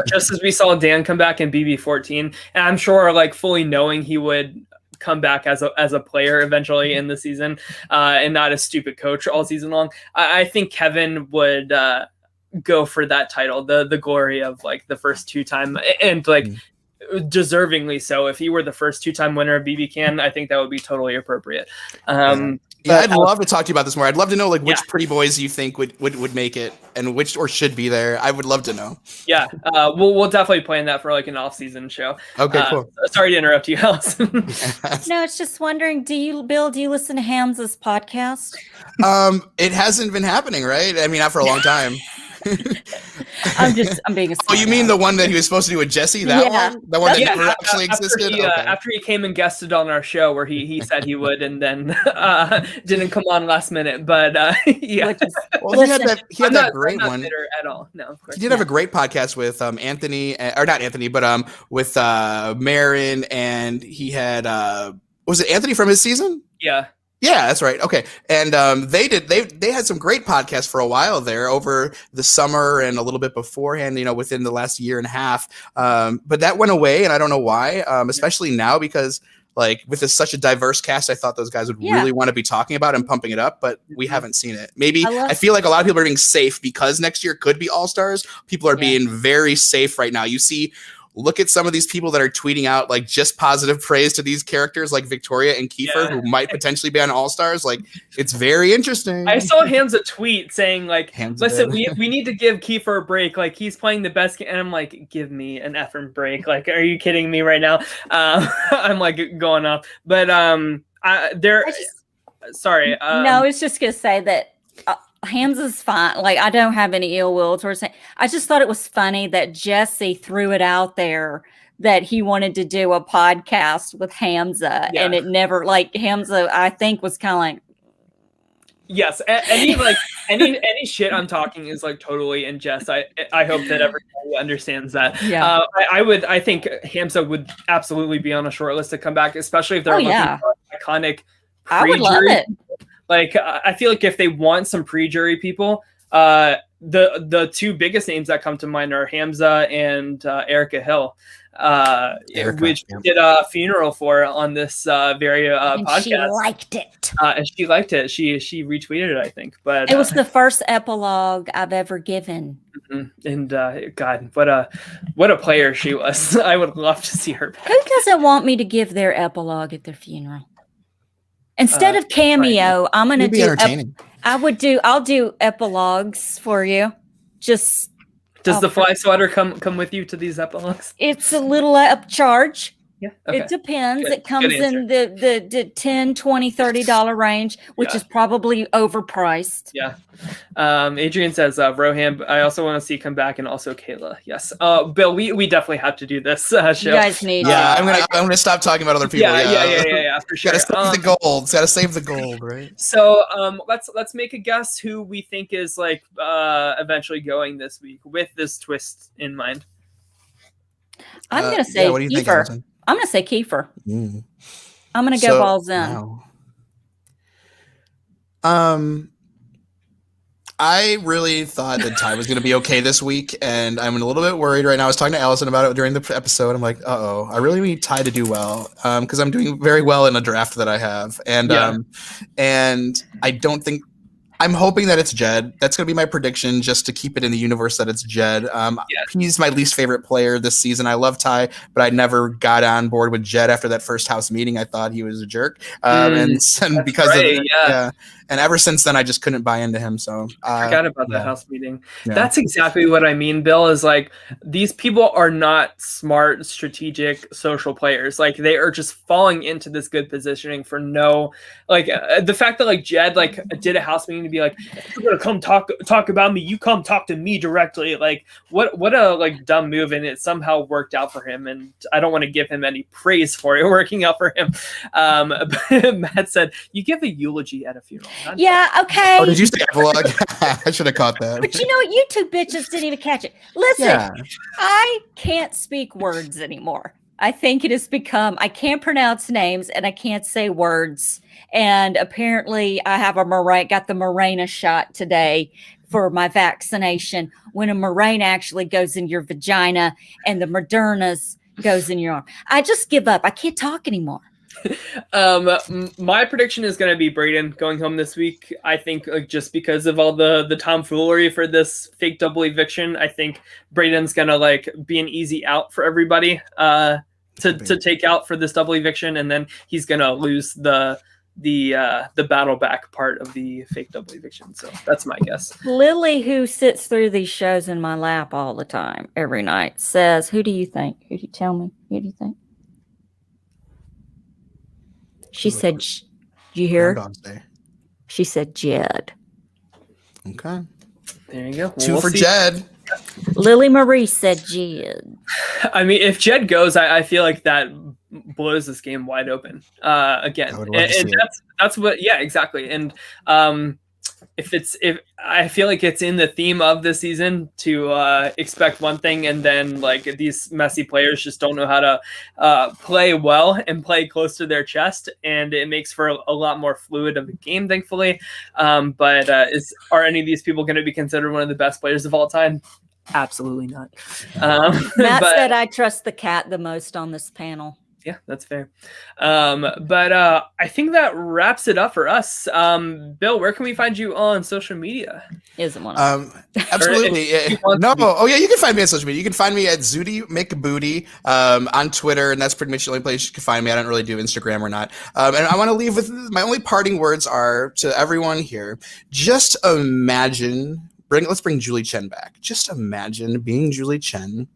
Just as we saw Dan come back in BB14, and I'm sure, like, fully knowing he would come back as a player eventually in the season, and not a stupid coach all season long. I think Kevin would go for that title, the glory of like the first 2-time, and like deservingly so. If he were the first 2-time winner of BB Can, I think that would be totally appropriate. Yeah, I'd love to talk to you about this more. I'd love to know like which pretty boys you think would make it, and which or should be there. I would love to know. Yeah, we'll definitely plan that for like an off-season show. Okay, cool. Sorry to interrupt you, Allison. No, it's just wondering, do you listen to Hamza's podcast? It hasn't been happening, right? I mean, not for a long time. I'm being a Oh, you mean the one that he was supposed to do with Jesse? That one? The one that never actually existed? After he came and guested on our show where he said he would, and then didn't come on last minute. But yeah. Well, he had that great one. I'm not bitter at all. No, of course. He did have a great podcast with Anthony, or not Anthony, but with Marin, and he had was it Anthony from his season? Yeah. Yeah, that's right. Okay. And they had some great podcasts for a while there over the summer and a little bit beforehand, within the last year and a half. But that went away, and I don't know why, especially now, because like with such a diverse cast, I thought those guys would really want to be talking about and pumping it up, but we haven't seen it. Maybe I feel like a lot of people are being safe because next year could be All-Stars. People are being very safe right now. You see, look at some of these people that are tweeting out like just positive praise to these characters like Victoria and Kiefer, who might potentially be on All-Stars. Like, it's very interesting. I saw Hamza tweet saying like, listen, we need to give Kiefer a break. Like, he's playing the best game. And I'm like, give me an effing break. Like, are you kidding me right now? I'm like going off. But sorry. No, I was just going to say that Hamza's fine. Like, I don't have any ill will towards him. I just thought it was funny that Jesse threw it out there that he wanted to do a podcast with Hamza, and it never, like, Hamza, I think, was kind of like, yes, any like any shit I'm talking is like totally in jest. I hope that everybody understands that. Yeah, I think Hamza would absolutely be on a short list to come back, especially if they're looking for iconic. I would love it. Like, I feel like if they want some pre-jury people, the two biggest names that come to mind are Hamza and Erica Hill, which did a funeral for on this very podcast. She liked it. And she liked it. She retweeted it, I think. But it was the first epilogue I've ever given. Mm-hmm. And God, what a player she was. I would love to see her back. Who doesn't want me to give their epilogue at their funeral? Instead of cameo, I'm going to do entertaining. I'll do epilogues for you. Does the fly swatter come with you to these epilogues? It's a little upcharge. Yeah. Okay. It depends. It comes in the $10, $20, $30 range, which is probably overpriced. Yeah. Adrian says, Roham, I also want to see come back, and also Kayla. Yes. Bill, we definitely have to do this show. You guys need I'm gonna stop talking about other people. Yeah, for sure. Gotta save the gold. Gotta save the gold, right? So let's make a guess who we think is like eventually going this week with this twist in mind. I'm going to say what do you think, Kiefer. Allison? I'm going to say Kiefer. I'm going to go balls in. Wow. I really thought that Ty was going to be okay this week, and I'm a little bit worried right now. I was talking to Allison about it during the episode. I'm like, uh-oh, I really need Ty to do well, because I'm doing very well in a draft that I have, and I don't think. I'm hoping that it's Jed. That's going to be my prediction, just to keep it in the universe that it's Jed. He's my least favorite player this season. I love Ty, but I never got on board with Jed after that first house meeting. I thought he was a jerk, and because of and ever since then, I just couldn't buy into him. So I forgot about that house meeting. Yeah. That's exactly what I mean, Bill, is like, these people are not smart, strategic, social players. Like, they are just falling into this good positioning for no, like, the fact that like Jed like did a house meeting to be like, if you're gonna come talk about me, you come talk to me directly. Like, what a like dumb move, and it somehow worked out for him. And I don't want to give him any praise for it working out for him. Matt said, you give a eulogy at a funeral. Yeah, okay. Oh, did you say epilogue? I should have caught that. But you know what? You two bitches didn't even catch it. Listen, I can't speak words anymore. I think it has become, I can't pronounce names and I can't say words. And apparently I have got the Mirena shot today for my vaccination, when a Mirena actually goes in your vagina and the Moderna's goes in your arm. I just give up. I can't talk anymore. My prediction is going to be Braden going home this week. I think like just because of all the tomfoolery for this fake double eviction, I think Braden's going to like be an easy out for everybody to take out for this double eviction, and then he's going to lose the battle back part of the fake double eviction. So that's my guess. Lily, who sits through these shows in my lap all the time, every night, says, "Who do you think? Who do you tell me? Who do you think?" She said, "Do you hear?" She said, "Jed." Okay. There you go. Two for Jed. Lily Marie said Jed. I mean, if Jed goes, I feel like that blows this game wide open again. And that's what, yeah, exactly. And if I feel like it's in the theme of the season to expect one thing, and then like these messy players just don't know how to play well and play close to their chest, and it makes for a lot more fluid of a game, thankfully. But are any of these people going to be considered one of the best players of all time? Absolutely not. Matt said, "I trust the cat the most on this panel." Yeah, that's fair. But I think that wraps it up for us. Bill, where can we find you on social media? Isn't one. Absolutely. No. Oh yeah, you can find me on social media. You can find me at Zooty McBooty on Twitter, and that's pretty much the only place you can find me. I don't really do Instagram or not. And I want to leave with my only parting words are to everyone here. Just imagine. Let's bring Julie Chen back. Just imagine being Julie Chen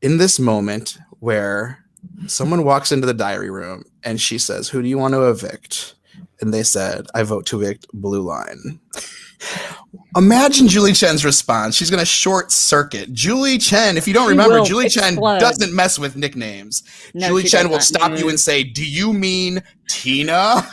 in this moment where someone walks into the diary room and she says, "Who do you want to evict?" And they said, "I vote to evict Blue Line." Imagine Julie Chen's response. She's going to short circuit. Julie Chen, if you don't remember, Julie Chen doesn't mess with nicknames. No, Julie Chen will stop you and say, "Do you mean Tina?"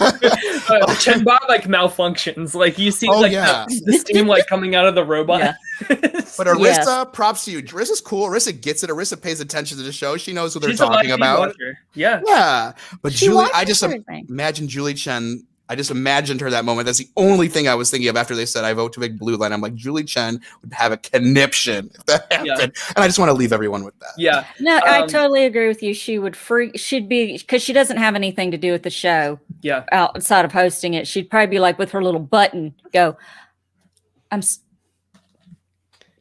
Chen bot like malfunctions. Like you see the steam like coming out of the robot. Yeah. But Arissa, props to you. Arissa's cool. Arissa gets it. Arissa pays attention to the show. She knows who they're talking about. Yeah. But Julie, I just imagine Julie Chen. I just imagined her that moment. That's the only thing I was thinking of after they said, "I vote to make Blue Line." I'm like, Julie Chen would have a conniption if that happened. Yeah. And I just want to leave everyone with that. Yeah. No, I totally agree with you. She'd be, because she doesn't have anything to do with the show. Yeah. Outside of hosting it. She'd probably be like with her little button, go,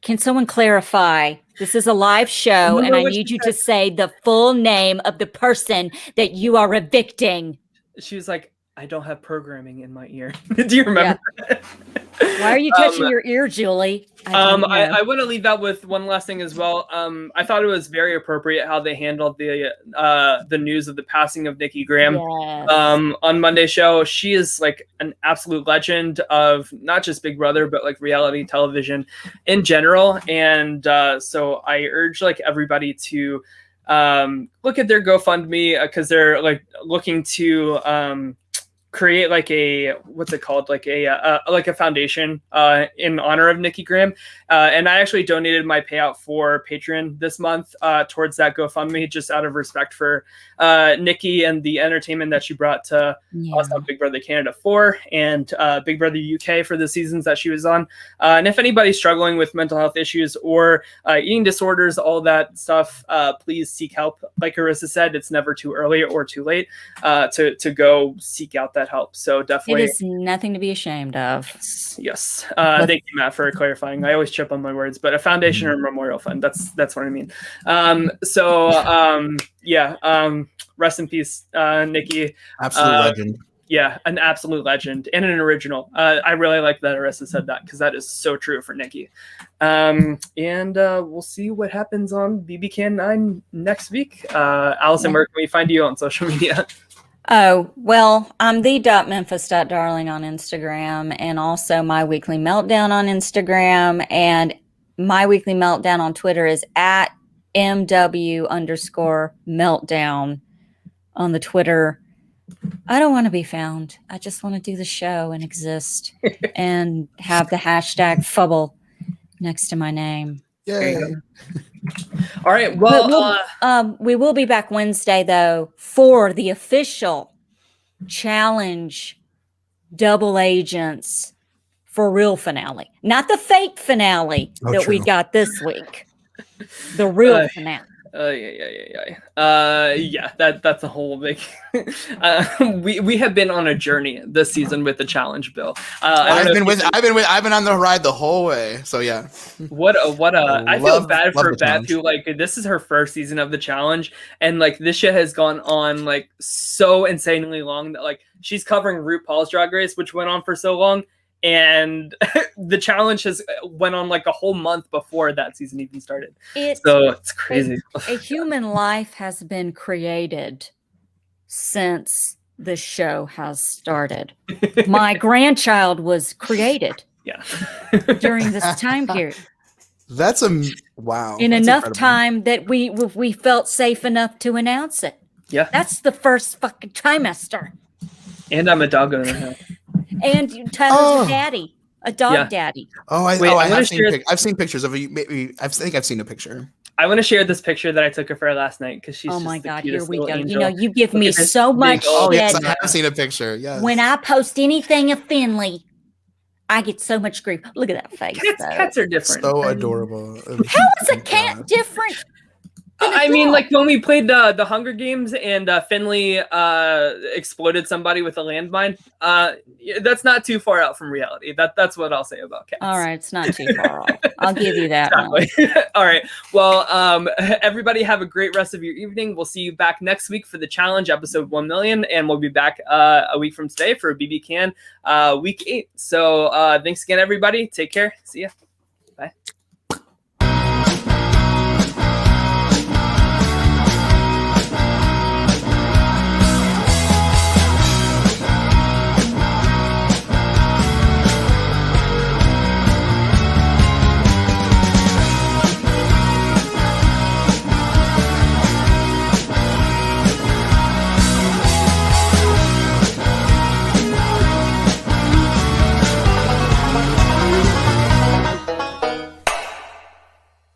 "Can someone clarify? This is a live show, and I need you to say the full name of the person that you are evicting." She was like, "I don't have programming in my ear." Do you remember? Yeah. Why are you touching your ear, Julie? I want to leave out with one last thing as well. I thought it was very appropriate how they handled the news of the passing of Nikki Graham on Monday's show. She is like an absolute legend of not just Big Brother, but like reality television in general. And so I urge like everybody to look at their GoFundMe because they're like looking to create like a what's it called, like a foundation in honor of Nikki Graham, and I actually donated my payout for Patreon this month towards that GoFundMe, just out of respect for Nikki and the entertainment that she brought to us on Big Brother Canada 4 and Big Brother UK for the seasons that she was on. And if anybody's struggling with mental health issues or eating disorders, all that stuff, please seek help. Like Arissa said, it's never too early or too late to go seek out that help. So definitely, it is nothing to be ashamed of. Yes. Thank you, Matt, for clarifying. I always chip on my words, but a foundation or a memorial fund, that's what I mean. Rest in peace, Nikki. Absolute legend. Yeah, an absolute legend and an original. I really like that Arissa said that, because that is so true for Nikki. And we'll see what happens on BB 9 next week. Allison, where can we find you on social media? Oh, well, I'm the.memphis.darling on Instagram, and also My Weekly Meltdown on Instagram, and My Weekly Meltdown on Twitter is at MW_meltdown on the Twitter. I don't want to be found. I just want to do the show and exist and have the hashtag Fubble next to my name. Yeah. All right. Well, we will be back Wednesday, though, for the official challenge double agents for real finale, not the fake finale we got this week. The real finale. That's a whole big. We have been on a journey this season with the challenge, Bill. I've been on the ride the whole way. So yeah. I feel bad for Beth, who like this is her first season of the challenge, and like this shit has gone on like so insanely long that like she's covering RuPaul's Drag Race, which went on for so long. And the challenge has went on like a whole month before that season even started. So it's crazy. A human life has been created since the show has started. My grandchild was created during this time period. That's wow. In enough time that we felt safe enough to announce it. Yeah. That's the first fucking trimester. And I'm a dog owner. And Tyler's a daddy, a dog daddy. I've seen pictures of you. Maybe I think I've seen a picture. I want to share this picture that I took of her last night because she's. Oh my God! Here we go. Angel. You know, you give me so much shit. Oh yes, I have seen a picture. Yes. When I post anything of Finley, I get so much grief. Look at that face. Cats are different. So adorable. How is a cat different? I mean, like when we played the Hunger Games and Finley exploded somebody with a landmine. That's not too far out from reality. That's what I'll say about cats. All right, it's not too far off. I'll give you that. All right. Well, everybody have a great rest of your evening. We'll see you back next week for the challenge, episode 1 million, and we'll be back a week from today for BB Can week 8. So thanks again, everybody. Take care. See ya. Bye.